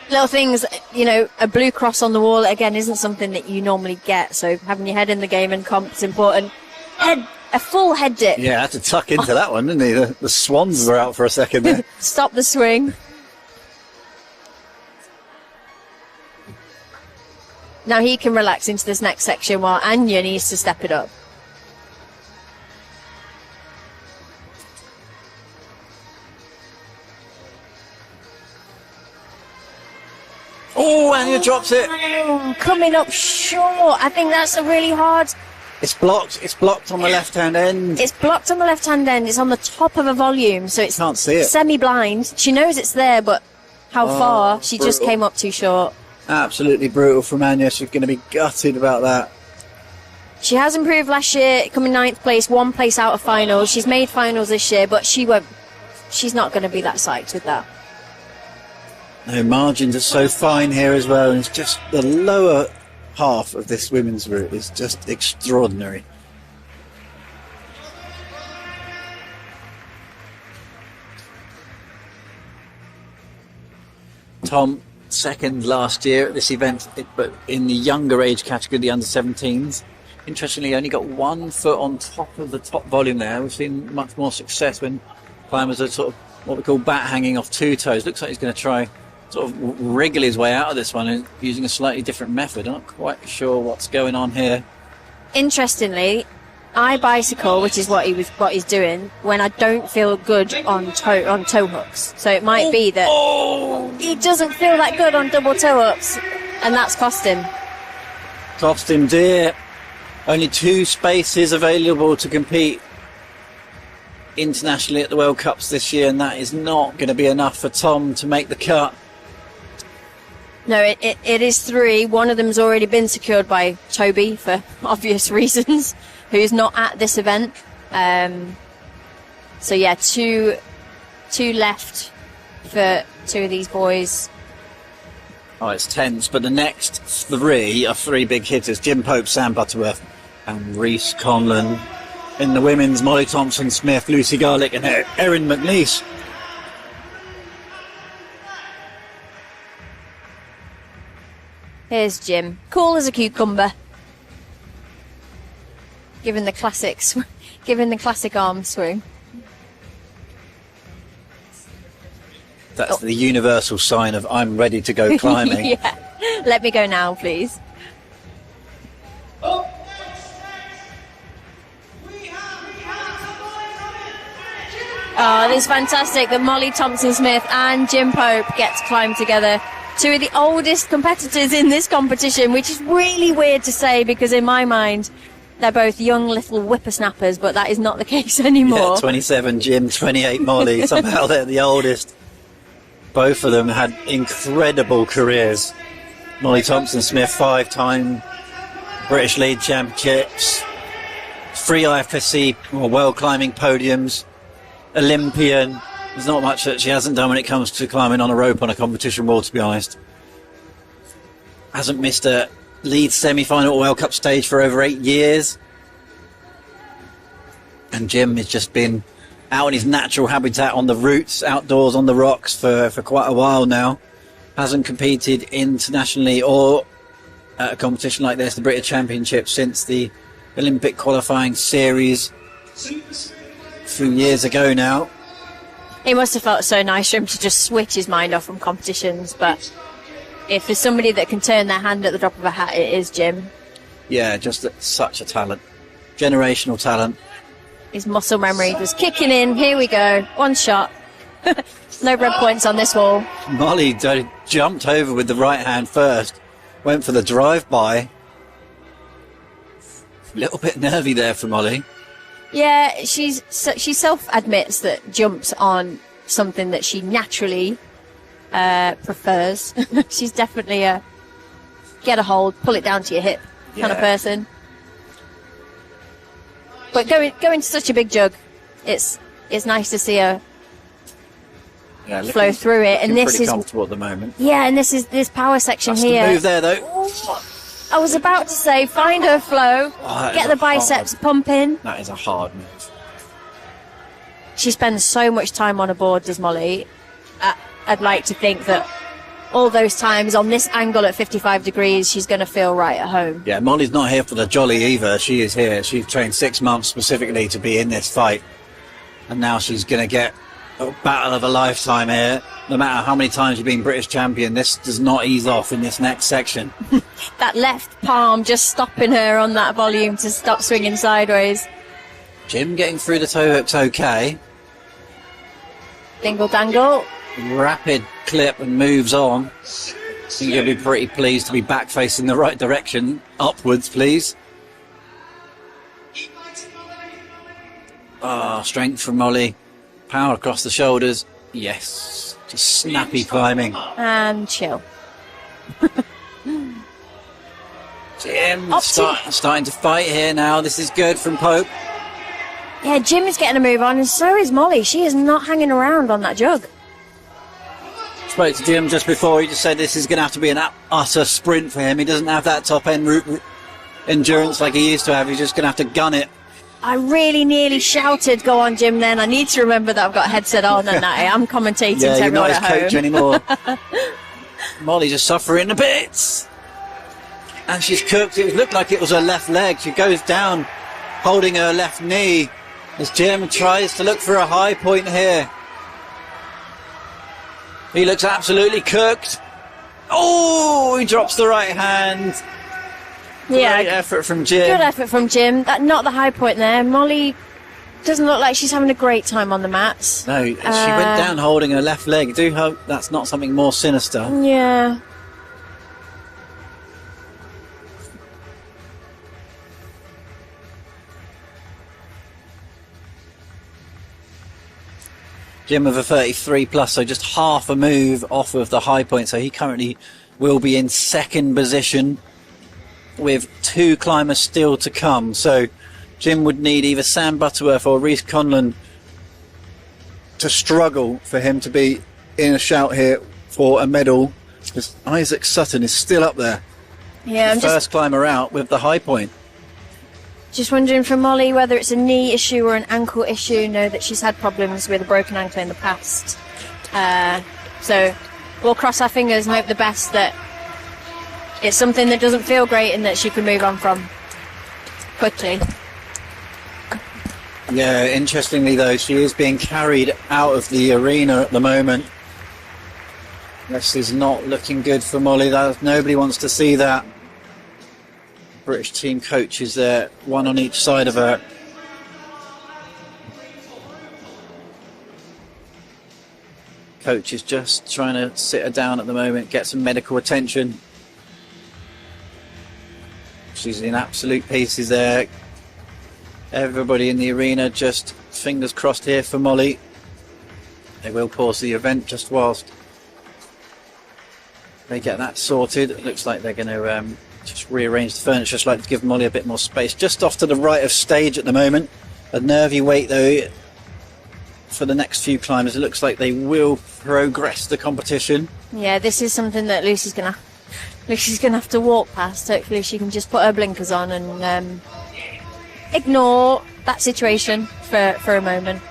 Little things, you know, a blue cross on the wall, again, isn't something that you normally get. So having your head in the game and comp is important. A full head dip. Yeah, I had to tuck into that one, didn't he? The swans were out for a second there. Stop the swing. Now he can relax into this next section while Anya needs to step it up. Oh, Anya drops it. Coming up short. I think that's a really hard... It's blocked. It's blocked on the left-hand end. It's blocked on the left-hand end. It's on the top of a volume, so it's can't see it. Semi-blind. She knows it's there, but how far? She just came up too short. Absolutely brutal from Anya. She's going to be gutted about that. She has improved last year, coming 9th place, 1 place out of finals. She's made finals this year, but she's not going to be that psyched with that. No, margins are so fine here as well, and it's just the lower half of this women's route is just extraordinary. Tom, second last year at this event, but in the younger age category, the under-17s. Interestingly, only got 1 foot on top of the top volume there. We've seen much more success when climbers are sort of what we call bat hanging off 2 toes. Looks like he's going to try sort of wriggle his way out of this one using a slightly different method. I'm not quite sure what's going on here. Interestingly, I bicycle, which is what he's doing, when I don't feel good on toe hooks. So it might be that he doesn't feel that good on double toe hooks, and that's cost him. Cost him dear. Only 2 spaces available to compete internationally at the World Cups this year, and that is not going to be enough for Tom to make the cut. No, it is 3. One of them's already been secured by Toby for obvious reasons, who's not at this event. So yeah, two left for 2 of these boys. Oh, it's tense, but the next 3 are 3 big hitters: Jim Pope, Sam Butterworth, and Reece Conlon. In the women's, Molly Thompson-Smith, Lucy Garlick, and Erin McNeice. Here's Jim, cool as a cucumber, giving the classic arm swing. That's the universal sign of I'm ready to go climbing. Yeah, let me go now, please. Oh, this is fantastic that Molly Thompson-Smith and Jim Pope get to climb together. 2 of the oldest competitors in this competition, which is really weird to say because in my mind they're both young little whippersnappers, but that is not the case anymore. Yeah, 27 Jim, 28 Molly. Somehow they're the oldest. Both of them had incredible careers. Molly Thompson-Smith, 5-time British League Championships, 3 IFSC or World Climbing podiums, Olympian. There's not much that she hasn't done when it comes to climbing on a rope on a competition wall, to be honest. Hasn't missed a lead semi-final World Cup stage for over 8 years. And Jim has just been out in his natural habitat on the roots, outdoors on the rocks for quite a while now. Hasn't competed internationally or at a competition like this, the British Championship, since the Olympic qualifying series a few years ago now. It must have felt so nice for him to just switch his mind off from competitions, but if there's somebody that can turn their hand at the drop of a hat, it is Jim. Yeah, just such a talent. Generational talent. His muscle memory was kicking in. Here we go. 1 shot. No red points on this wall. Molly jumped over with the right hand first. Went for the drive-by. A little bit nervy there for Molly. Yeah, she self-admits that jumps on something that she naturally prefers. She's definitely a get a hold, pull it down to your hip kind of person. But going to such a big jug, it's nice to see her flow through it. And this is comfortable at the moment. Yeah, and this power section That's here. The move there, though. Ooh, I was about to say, find her flow, get the biceps pumping. That is a hard move. She spends so much time on a board, does Molly. I'd like to think that all those times on this angle at 55 degrees, she's going to feel right at home. Yeah, Molly's not here for the jolly either. She is here. She's trained 6 months specifically to be in this fight. And now she's going to get a battle of a lifetime here. No matter how many times you've been British champion, this does not ease off in this next section. That left palm just stopping her on that volume to stop swinging sideways. Jim getting through the toe hooks okay. Dingle dangle. Rapid clip and moves on. I think you'll be pretty pleased to be back facing the right direction. Upwards, please. Strength from Molly. Power across the shoulders. Yes. Just snappy climbing. And chill. Jim starting to fight here now. This is good from Pope. Yeah, Jim is getting a move on, and so is Molly. She is not hanging around on that jug. Spoke to Jim just before. He just said this is going to have to be an utter sprint for him. He doesn't have that top end endurance like he used to have. He's just going to have to gun it. I really nearly shouted, "Go on, Jim!" Then I need to remember that I've got a headset on and that I am commentating to you're everyone not his at coach home. anymore. Molly's just suffering a bit, and she's cooked. It looked like it was her left leg. She goes down, holding her left knee, as Jim tries to look for a high point here. He looks absolutely cooked. Oh, he drops the right hand. Yeah, Great effort from Jim. good effort from Jim. Not the high point there. Molly doesn't look like she's having a great time on the mats. No, she went down holding her left leg. Do hope that's not something more sinister. Yeah. Jim with a 33 plus, so just half a move off of the high point. So he currently will be in second position with 2 climbers still to come. So Jim would need either Sam Butterworth or Reece Conlon to struggle for him to be in a shout here for a medal, because Isaac Sutton is still up there. Yeah, I'm First climber out with the high point. just wondering for Molly whether it's a knee issue or an ankle issue. Know that she's had problems with a broken ankle in the past. So we'll cross our fingers and hope the best that it's something that doesn't feel great and that she can move on from quickly. Yeah, interestingly though, she is being carried out of the arena at the moment. This is not looking good for Molly. Nobody wants to see that. British team coach is there, one on each side of her. Coach is just trying to sit her down at the moment, get some medical attention. She's in absolute pieces there. Everybody in the arena just fingers crossed here for Molly. They will pause the event just whilst they get that sorted. It looks like they're going to just rearrange the furniture, just like to give Molly a bit more space. Just off to the right of stage at the moment. A nervy wait though for the next few climbers. It looks like they will progress the competition. Yeah, this is something that Lucy's gonna have to walk past. Hopefully she can just put her blinkers on and ignore that situation for a moment.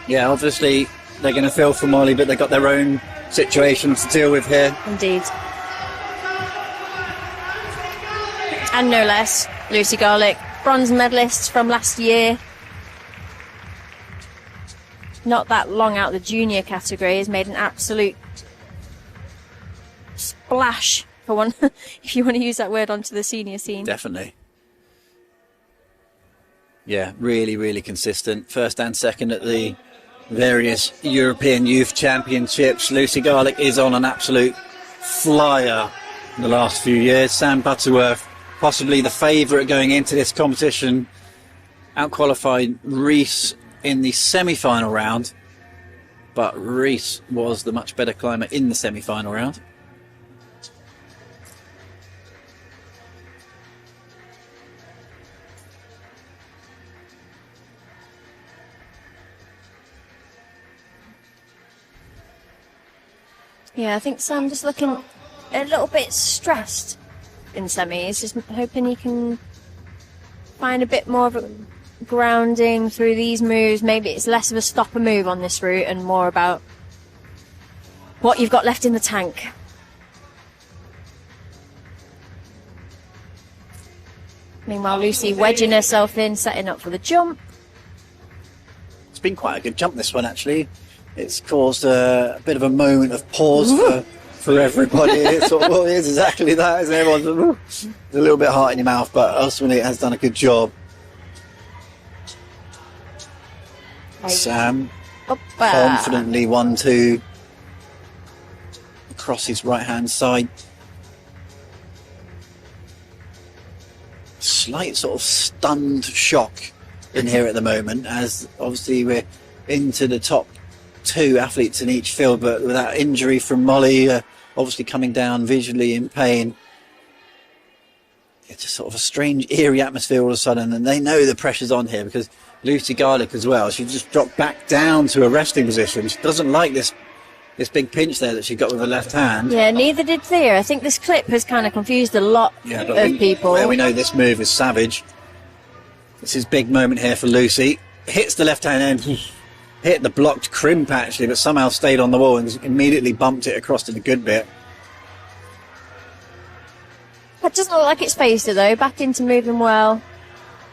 Yeah, obviously they're going to feel for Molly, but they've got their own situations to deal with here. Indeed. And no less, Lucy Garlick, bronze medalist from last year. Not that long out the junior category, has made an absolute splash, for one, if you want to use that word, onto the senior scene. Definitely. Yeah, really, really consistent. First and second at the various European Youth Championships. Lucy Garlick is on an absolute flyer in the last few years. Sam Butterworth, possibly the favourite going into this competition, outqualified Reece in the semi-final round, but Reece was the much better climber in the semi-final round. Yeah, I think Sam just looking a little bit stressed in semis, just hoping he can find a bit more of a grounding through these moves. Maybe it's less of a stopper move on this route and more about what you've got left in the tank. Meanwhile, Lucy wedging herself in, setting up for the jump. It's been quite a good jump, this one, actually. It's caused a bit of a moment of pause for everybody. It's sort of, well, it is exactly that, isn't it? Everyone's a little bit hard in your mouth, but ultimately it has done a good job. Sam confidently 1-2 across his right hand side. Slight sort of stunned shock in here at the moment, as obviously we're into the top 2 athletes in each field, but with that injury from Molly, obviously coming down visually in pain. It's just sort of a strange, eerie atmosphere all of a sudden, and they know the pressure's on here because Lucy Garlick as well, she just dropped back down to a resting position. She doesn't like this big pinch there that she got with her left hand. Yeah, neither did Thea. I think this clip has kind of confused a lot of people. Well, we know this move is savage. This is big moment here for Lucy. Hits the left hand end, hit the blocked crimp actually, but somehow stayed on the wall and immediately bumped it across to the good bit. That doesn't look like it's phased her though. Back into moving well,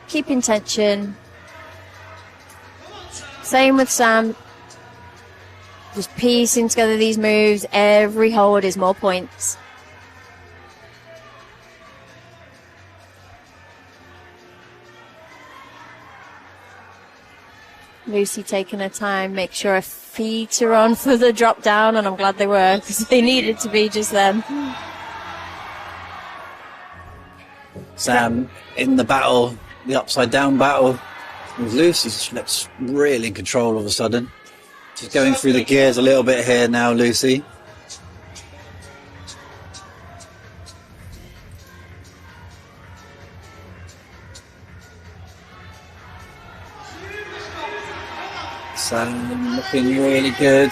keeping tension. Same with Sam. Just piecing together these moves. Every hold is more points. Lucy taking her time, make sure her feet are on for the drop down, and I'm glad they were, because they needed to be just then. Sam in the battle, the upside down battle with Lucy. She looks really in control all of a sudden. She's going through the gears a little bit here now, Lucy. Sam looking really good.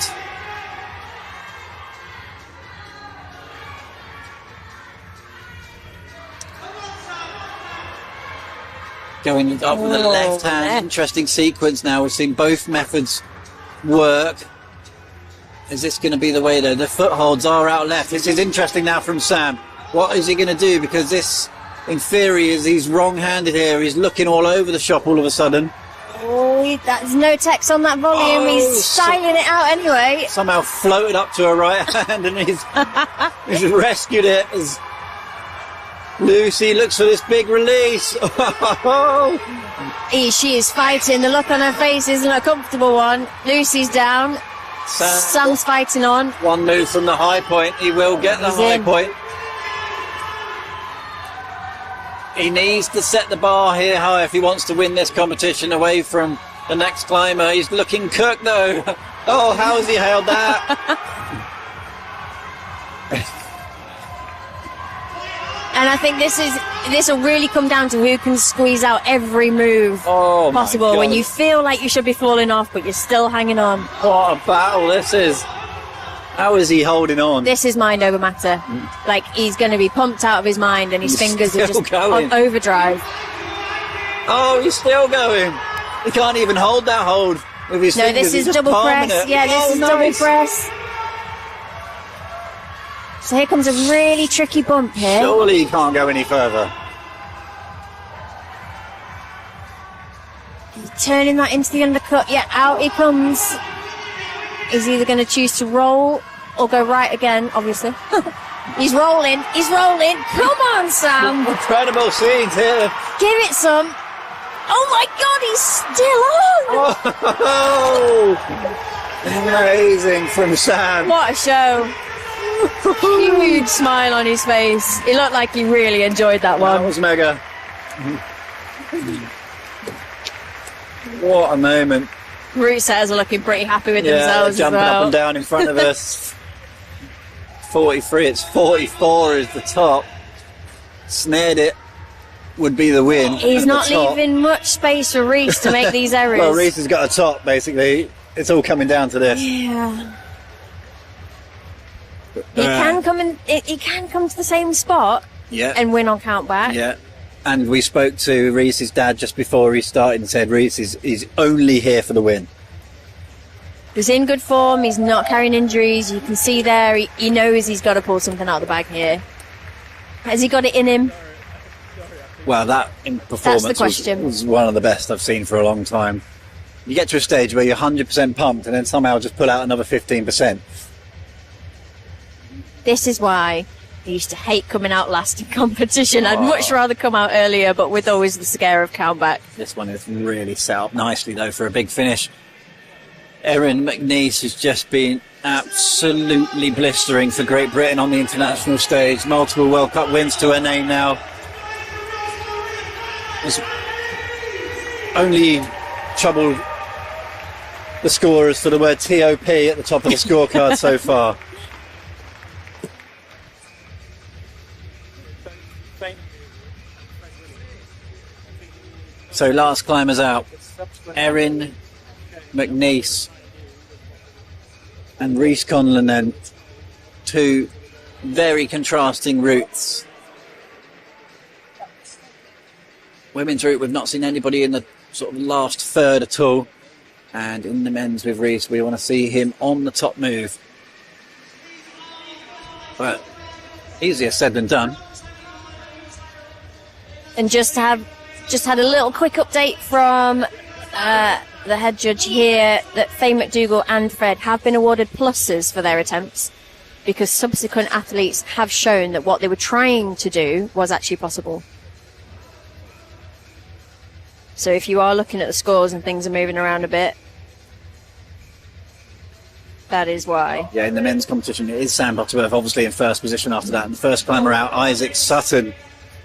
Going up with the left hand. Interesting sequence now. We've seen both methods work. Is this going to be the way though? The footholds are out left. This is interesting now from Sam. What is he going to do? Because this, in theory, is he's wrong-handed here. He's looking all over the shop all of a sudden. Oh, there's no text on that volume. Oh, He's styling it out anyway. Somehow floated up to her right hand and he's rescued it as Lucy looks for this big release. She is fighting. The look on her face isn't a comfortable one. Lucy's down. Sam's fighting on. One move from the high point. He will get the high point. He needs to set the bar here high if he wants to win this competition away from the next climber. He's looking cooked though. Oh, how has he held that? And I think this will really come down to who can squeeze out every move possible when you feel like you should be falling off, but you're still hanging on. What a battle this is. How is he holding on? This is mind over matter. Like, he's going to be pumped out of his mind and his fingers are just on overdrive. Oh, he's still going. He can't even hold that hold with his fingers. No, this is He's double palming press. it. Yeah, this is double press. So here comes a really tricky bump here. Surely he can't go any further. He's turning that into the undercut. Yeah, out he comes. He's either going to choose to roll or go right again, obviously. He's rolling. He's rolling. Come on, Sam. Incredible scenes here. Give it some. Oh, my God, he's still on. Oh, amazing from Sam. What a show. Huge smile on his face. He looked like he really enjoyed that one. That was mega. What a moment. Route setters are looking pretty happy with themselves as jumping well. up and down in front of us. 43, it's 44 is the top. Snared it, would be the win. He's not leaving much space for Reese to make these errors. Well, Reese has got a top, basically. It's all coming down to this. Yeah. He can come to the same spot and win on count back. Yeah. And we spoke to Reese's dad just before he started and said Reese is only here for the win. He's in good form. He's not carrying injuries. You can see there. He knows he's got to pull something out of the bag here. Has he got it in him? Well, that in performance That's the question. was one of the best I've seen for a long time. You get to a stage where you're 100% pumped and then somehow just pull out another 15%. This is why I used to hate coming out last in competition. I'd much rather come out earlier, but with always the scare of count back. This one is really set up nicely, though, for a big finish. Erin McNeice has just been absolutely blistering for Great Britain on the international stage. Multiple World Cup wins to her name now. Has only troubled the scorers for the word TOP at the top of the scorecard so far. So last climbers out, Erin McNeice and Reese Conlon, then two very contrasting routes. Women's route, we've not seen anybody in the sort of last third at all, and in the men's with Reese, we want to see him on the top move. But easier said than done. And just had a little quick update from the head judge here that Faye McDougall and Fred have been awarded pluses for their attempts, because subsequent athletes have shown that what they were trying to do was actually possible. So if you are looking at the scores and things are moving around a bit, that is why. Yeah, in the men's competition, it is Sam Butterworth obviously in first position after that. And the first climber out, Isaac Sutton,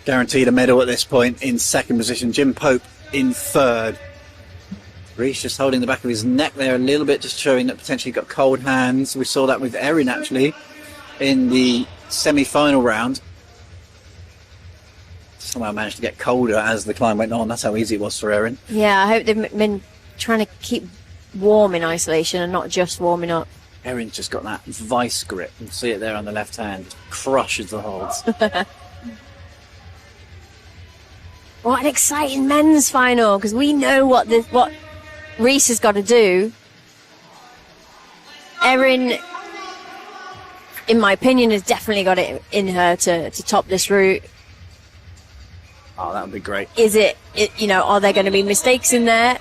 guaranteed a medal at this point, in second position. Jim Pope in third. Reece just holding the back of his neck there a little bit, just showing that potentially got cold hands. We saw that with Erin actually in the semi-final round. Somehow managed to get colder as the climb went on. That's how easy it was for Erin. Yeah, I hope they've been trying to keep warm in isolation and not just warming up. Erin's just got that vice grip. You can see it there on the left hand. Crushes the holds. What an exciting men's final, because we know what Reece has got to do. Erin, in my opinion, has definitely got it in her to top this route. Oh, that would be great. Is it, are there going to be mistakes in there?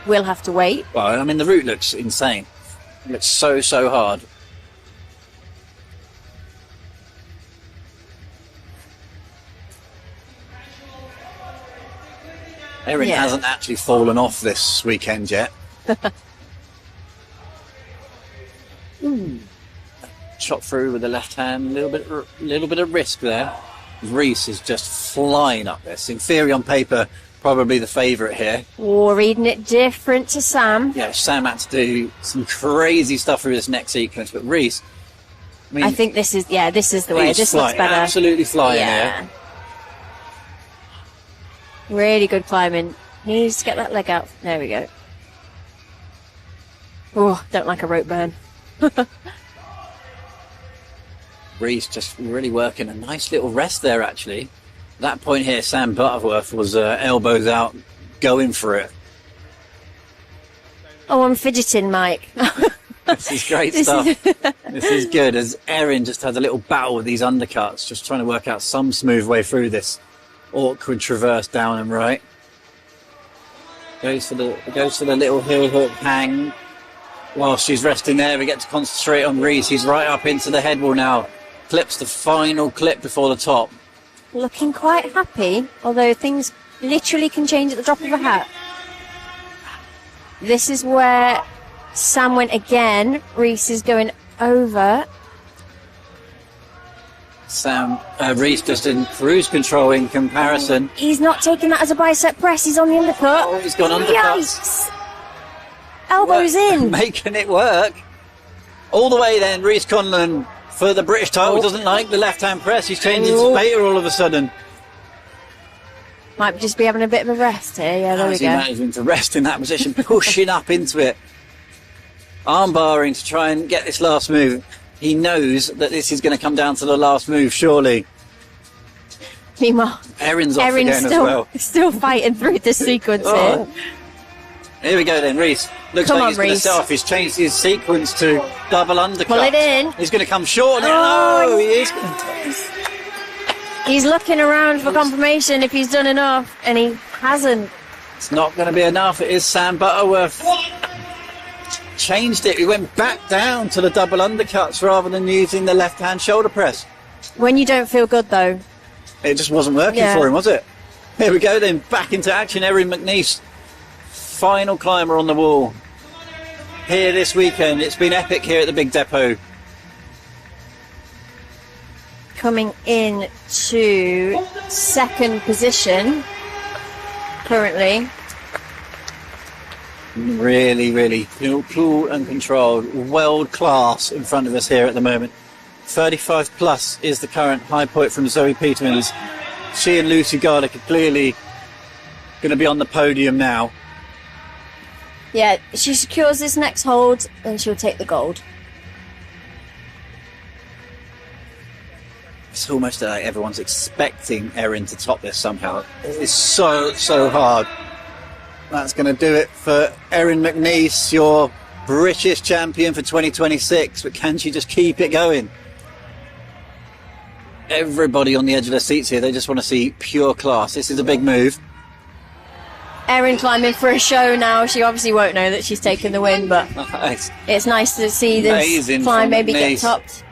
We'll have to wait. Well, I mean, the route looks insane. It looks so hard. Erin hasn't actually fallen off this weekend yet. Shot through with the left hand, a little bit of risk there. Reece is just flying up this. In theory, on paper, probably the favourite here. Oh, reading it different to Sam. Yeah, Sam had to do some crazy stuff through this next sequence, but Reece, I think this is the way. This looks better. Absolutely flying here. Really good climbing. Needs to get that leg out. There we go. Oh, don't like a rope burn. Reece just really working a nice little rest there, actually. That point here, Sam Butterworth was elbows out, going for it. Oh, I'm fidgeting, Mike. This is great stuff. This is good, as Erin just had a little battle with these undercuts, just trying to work out some smooth way through this awkward traverse down and right. Goes for the little heel hook hang. While she's resting there, we get to concentrate on Reece. He's right up into the head wall now. Clips the final clip before the top. Looking quite happy, although things literally can change at the drop of a hat. This is where Sam went again. Reece is going over. Reece just in cruise control in comparison. He's not taking that as a bicep press. He's on the undercut. Oh, he's gone undercuts. Yikes. Elbows in. Making it work. All the way then, Reece Conlon for the British title. He doesn't like the left-hand press. He's changing to Beta all of a sudden. Might just be having a bit of a rest here. Yeah, there we go. Managing to rest in that position, pushing up into it. Arm barring to try and get this last move. He knows that this is going to come down to the last move, surely. Meanwhile, Erin's off again still, as well. Still fighting through this sequence here. Here we go then, Reece. Looks like he's going to set off. He's changed his sequence to double undercut. Pull it in. He's going to come short. Oh, he is. He's looking around for confirmation if he's done enough, and he hasn't. It's not going to be enough. It is Sam Butterworth. Changed it. He went back down to the double undercuts rather than using the left-hand shoulder press. When you don't feel good, though. It just wasn't working for him, was it? Here we go then. Back into action. Erin McNeice. Final climber on the wall here this weekend. It's been epic here at the Big Depot. Coming in to second position currently. Really cool and controlled. World class in front of us here at the moment. 35 plus is the current high point from Zoe Petermans. She and Lucy Garlick are clearly going to be on the podium now. Yeah, if she secures this next hold, then she'll take the gold. It's almost like everyone's expecting Erin to top this somehow. It's so hard. That's going to do it for Erin McNeice, your British champion for 2026. But can she just keep it going? Everybody on the edge of their seats here, they just want to see pure class. This is a big move. Erin climbing for a show now. She obviously won't know that she's taken the win, but it's nice to see this Amazing climb maybe get McNeese. topped.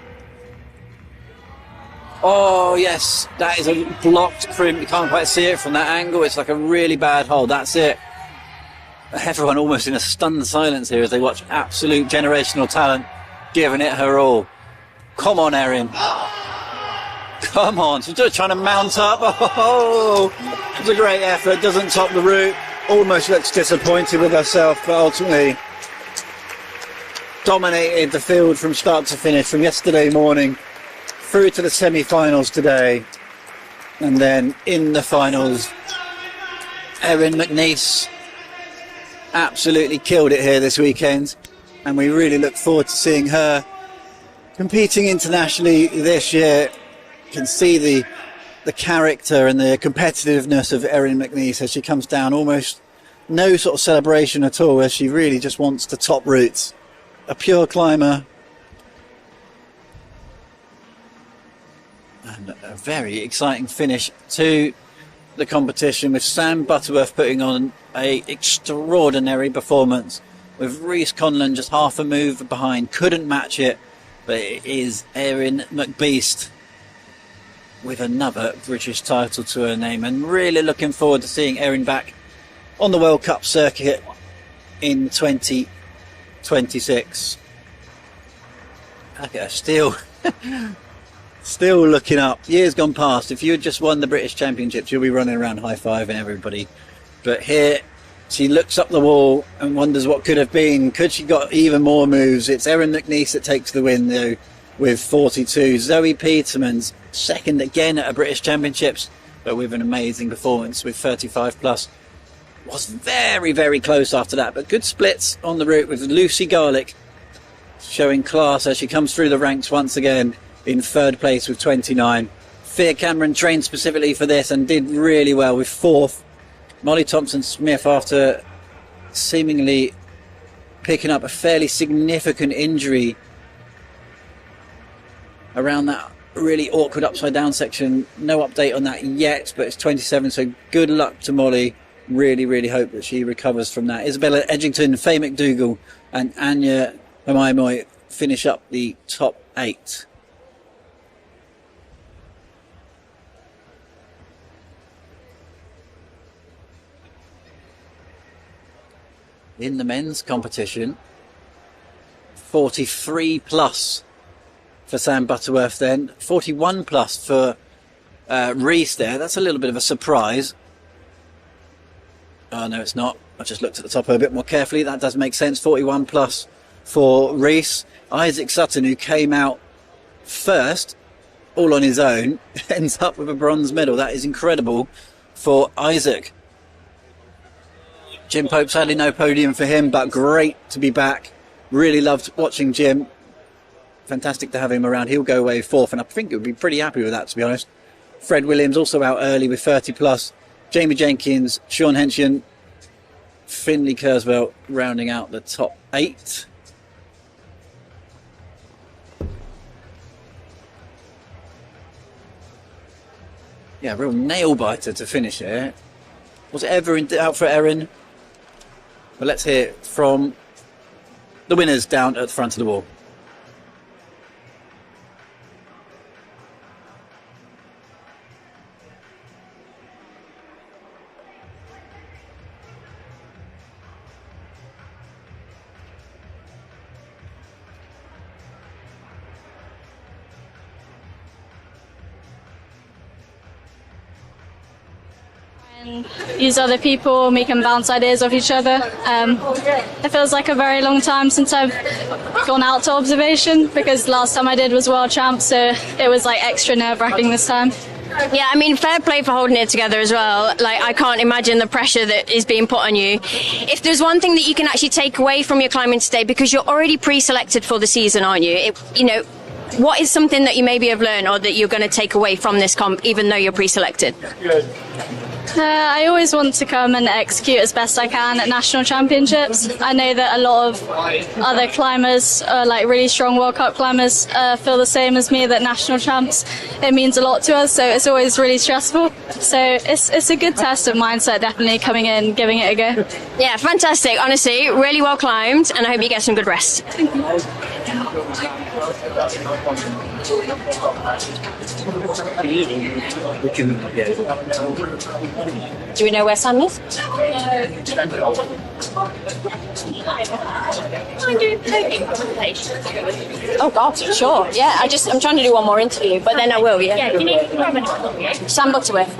Oh, yes, that is a blocked crimp. You can't quite see it from that angle. It's like a really bad hold. That's it. Everyone almost in a stunned silence here as they watch absolute generational talent giving it her all. Come on, Erin. Come on. She's just trying to mount up. Oh, it's a great effort. Doesn't top the route. Almost looks disappointed with herself, but ultimately dominated the field from start to finish, from yesterday morning through to the semi-finals today. And then in the finals, Erin McNeese absolutely killed it here this weekend. And we really look forward to seeing her competing internationally this year. You can see the character and the competitiveness of Erin McNeese as she comes down. Almost no sort of celebration at all, as she really just wants to top routes. A pure climber. And a very exciting finish to the competition, with Sam Butterworth putting on a extraordinary performance, with Reece Conlon just half a move behind, couldn't match it. But it is Erin McBeast with another British title to her name, and really looking forward to seeing Erin back on the World Cup circuit in 2026. Look at her, still looking up. Years gone past, if you had just won the British Championships, you'll be running around high-fiving everybody. But here, she looks up the wall and wonders what could have been. Could she got even more moves? It's Erin McNeese that takes the win, though, with 42. Zoe Peterman's second again at a British Championships, but with an amazing performance with 35 plus. Was very, very close after that, but good splits on the route, with Lucy Garlick showing class as she comes through the ranks once again in third place with 29. Fia Cameron trained specifically for this and did really well with fourth. Molly Thompson-Smith, after seemingly picking up a fairly significant injury around that really awkward upside down section. No update on that yet, but it's 27, so good luck to Molly. Really, really hope that she recovers from that. Isabella Edgington, Faye McDougall and Anya Hamaimoy finish up the top 8. In the men's competition, 43 plus for Sam Butterworth, then 41 plus for Reece there. That's a little bit of a surprise. Oh no, it's not. I just looked at the top of her a bit more carefully. That does make sense. 41 plus for Reece. Isaac Sutton, who came out first all on his own, ends up with a bronze medal. That is incredible for Isaac. Jim Pope, sadly no podium for him, but great to be back. Really loved watching Jim. Fantastic to have him around. He'll go away fourth, and I think he'll be pretty happy with that, to be honest. Fred Williams also out early with 30 plus. Jamie Jenkins, Sean Henshian, Finley Kurzweil rounding out the top 8. Yeah, real nail biter to finish here. Was it ever in doubt for Erin? But let's hear from the winners down at the front of the wall. Use other people, we can bounce ideas off each other. It feels like a very long time since I've gone out to observation, because last time I did was World Champ, so it was like extra nerve-wracking this time. Yeah, I mean, fair play for holding it together as well. Like, I can't imagine the pressure that is being put on you. If there's one thing that you can actually take away from your climbing today, because you're already pre-selected for the season, aren't you? What is something that you maybe have learned or that you're going to take away from this comp, even though you're pre-selected? I always want to come and execute as best I can at national championships. I know that a lot of other climbers, like really strong World Cup climbers, feel the same as me, that national champs, it means a lot to us, so it's always really stressful. So it's a good test of mindset, definitely coming in, giving it a go. Yeah, fantastic. Honestly, really well climbed, and I hope you get some good rest. Do we know where Sam is? Oh God, sure. Yeah, I'm trying to do one more interview, but then I will. Yeah. Yeah. You need to grab an Sam Butterworth.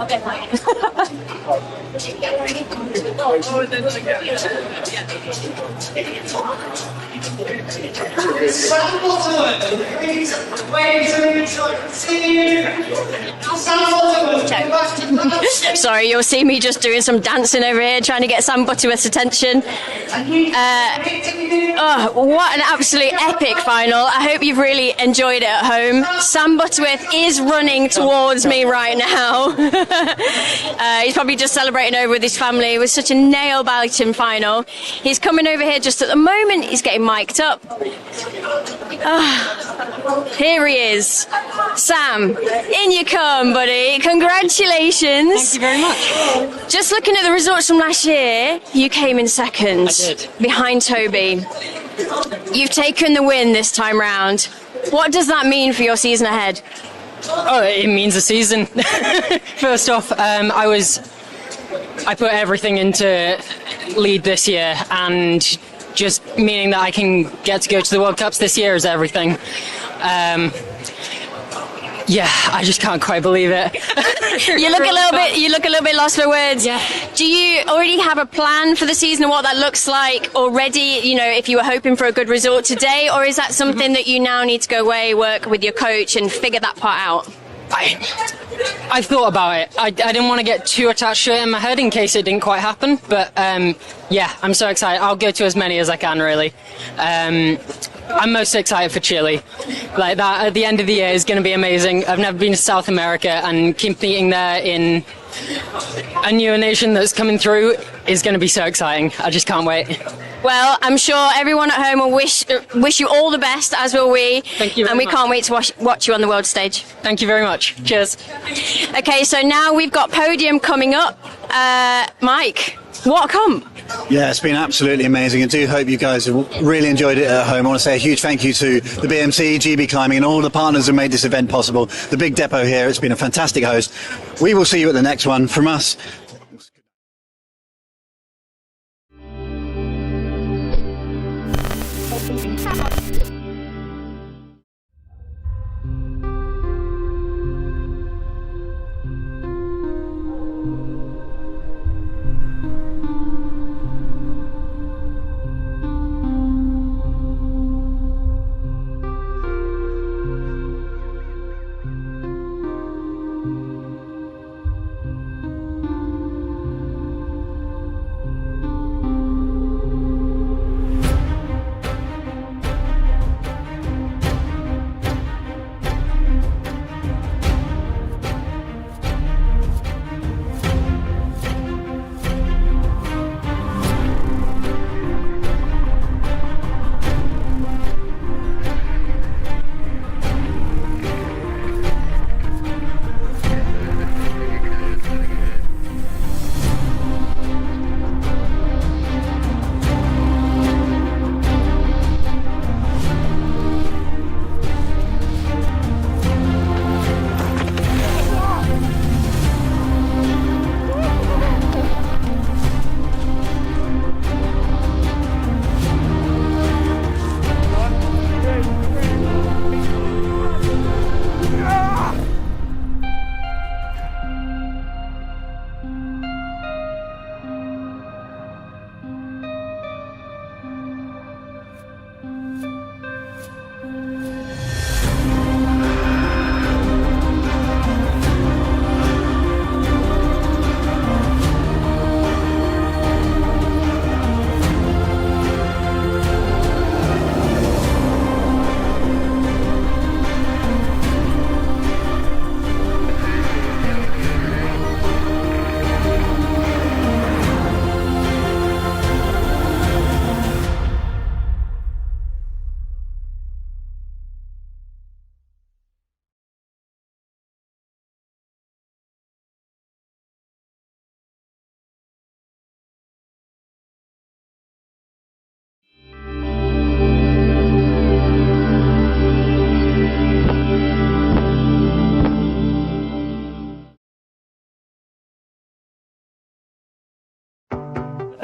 Sorry, you'll see me just doing some dancing over here, trying to get Sam Butterworth's attention. What an absolute epic final. I hope you've really enjoyed it at home. Sam Butterworth is running towards me right now. He's probably just celebrating over with his family. It was such a nail-biting final. He's coming over here just at the moment. He's getting mic'd up. Here he is. Sam, in you come, buddy. Congratulations. Thank you very much. Just looking at the results from last year, you came in second. I did. Behind Toby. You've taken the win this time round. What does that mean for your season ahead? Oh, it means a season. First off, I put everything into lead this year, and just meaning that I can get to go to the World Cups this year is everything. Yeah, I just can't quite believe it. You look a little bit lost for words. Yeah. Do you already have a plan for the season and what that looks like already? You know, if you were hoping for a good result today, or is that something that you now need to go away, work with your coach, and figure that part out? I've thought about it. I didn't want to get too attached to it in my head in case it didn't quite happen. But yeah, I'm so excited. I'll go to as many as I can, really. I'm most excited for Chile. Like that at the end of the year is going to be amazing. I've never been to South America, and competing there in a new nation that's coming through is going to be so exciting. I just can't wait. Well, I'm sure everyone at home will wish you all the best, as will we. Thank you very and we much. can't wait to watch you on the world stage. Thank you very much. Cheers. Okay, so now we've got podium coming up. Mike, what a comp. Yeah, it's been absolutely amazing. I do hope you guys have really enjoyed it at home. I want to say a huge thank you to the BMC, GB Climbing, and all the partners who made this event possible. The Big Depot here, it's been a fantastic host. We will see you at the next one. From us,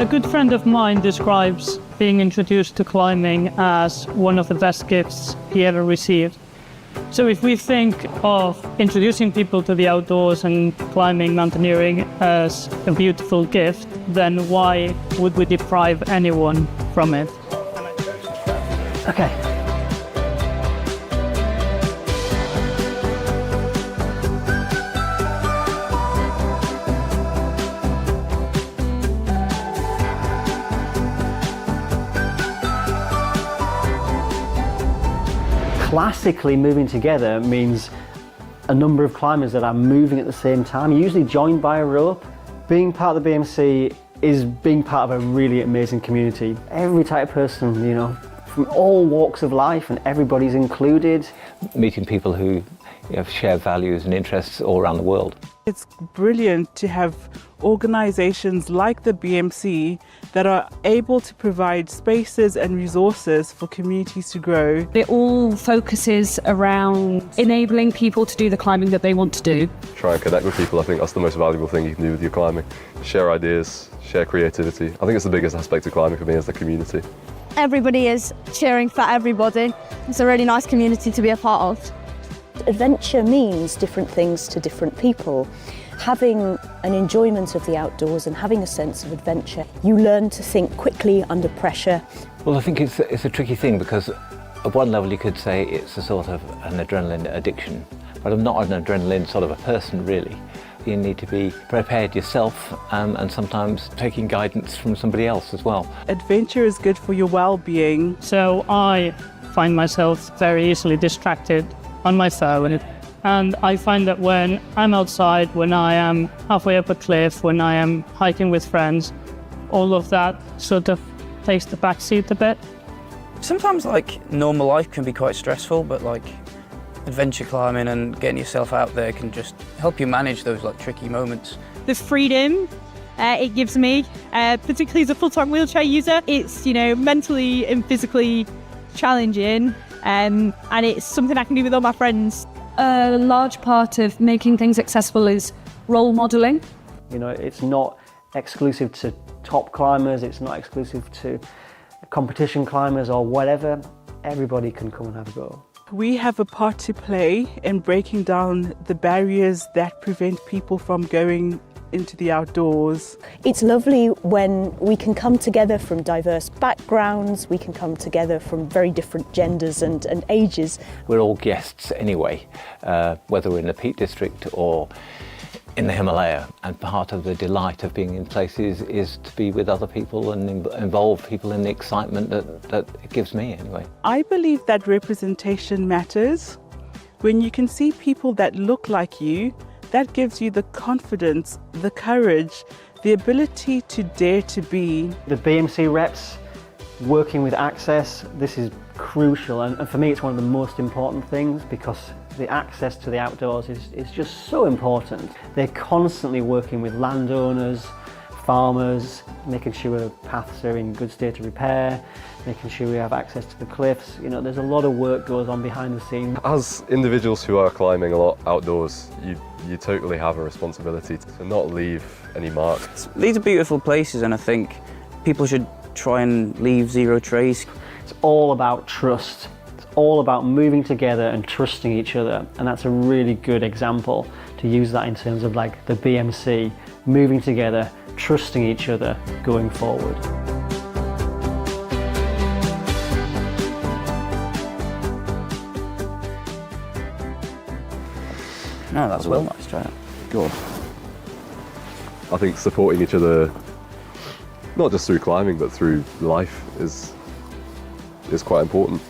A good friend of mine describes being introduced to climbing as one of the best gifts he ever received. So if we think of introducing people to the outdoors and climbing, mountaineering as a beautiful gift, then why would we deprive anyone from it? Okay. Classically, moving together means a number of climbers that are moving at the same time, usually joined by a rope. Being part of the BMC is being part of a really amazing community. Every type of person, you know, from all walks of life, and everybody's included. Meeting people who share values and interests all around the world. It's brilliant to have organisations like the BMC that are able to provide spaces and resources for communities to grow. It all focuses around enabling people to do the climbing that they want to do. Try and connect with people. I think that's the most valuable thing you can do with your climbing. Share ideas, share creativity. I think it's the biggest aspect of climbing for me as the community. Everybody is cheering for everybody. It's a really nice community to be a part of. Adventure means different things to different people. Having an enjoyment of the outdoors and having a sense of adventure, you learn to think quickly under pressure. Well, I think it's a tricky thing because at one level you could say it's a sort of an adrenaline addiction, but I'm not an adrenaline sort of a person really. You need to be prepared yourself and sometimes taking guidance from somebody else as well. Adventure is good for your well-being. So I find myself very easily distracted on my phone. And I find that when I'm outside, when I am halfway up a cliff, when I am hiking with friends, all of that sort of takes the back seat a bit. Sometimes normal life can be quite stressful, but adventure climbing and getting yourself out there can just help you manage those tricky moments. The freedom it gives me, particularly as a full-time wheelchair user, it's mentally and physically challenging, and it's something I can do with all my friends. A large part of making things accessible is role modelling. You know, it's not exclusive to top climbers, it's not exclusive to competition climbers or whatever. Everybody can come and have a go. We have a part to play in breaking down the barriers that prevent people from going into the outdoors. It's lovely when we can come together from diverse backgrounds, we can come together from very different genders and ages. We're all guests anyway, whether we're in the Peak District or in the Himalaya, and part of the delight of being in places is to be with other people and involve people in the excitement that it gives me anyway. I believe that representation matters. When you can see people that look like you, that gives you the confidence, the courage, the ability to dare to be. The BMC reps working with access, this is crucial, and for me it's one of the most important things because the access to the outdoors is just so important. They're constantly working with landowners, farmers, making sure paths are in good state of repair, making sure we have access to the cliffs. You know, there's a lot of work goes on behind the scenes. As individuals who are climbing a lot outdoors, you totally have a responsibility to not leave any mark. These are beautiful places, and I think people should try and leave zero trace. It's all about trust. It's all about moving together and trusting each other, and that's a really good example to use that in terms of the BMC, moving together, trusting each other going forward. No, that's well nice, try it. Go on. I think supporting each other, not just through climbing, but through life is quite important.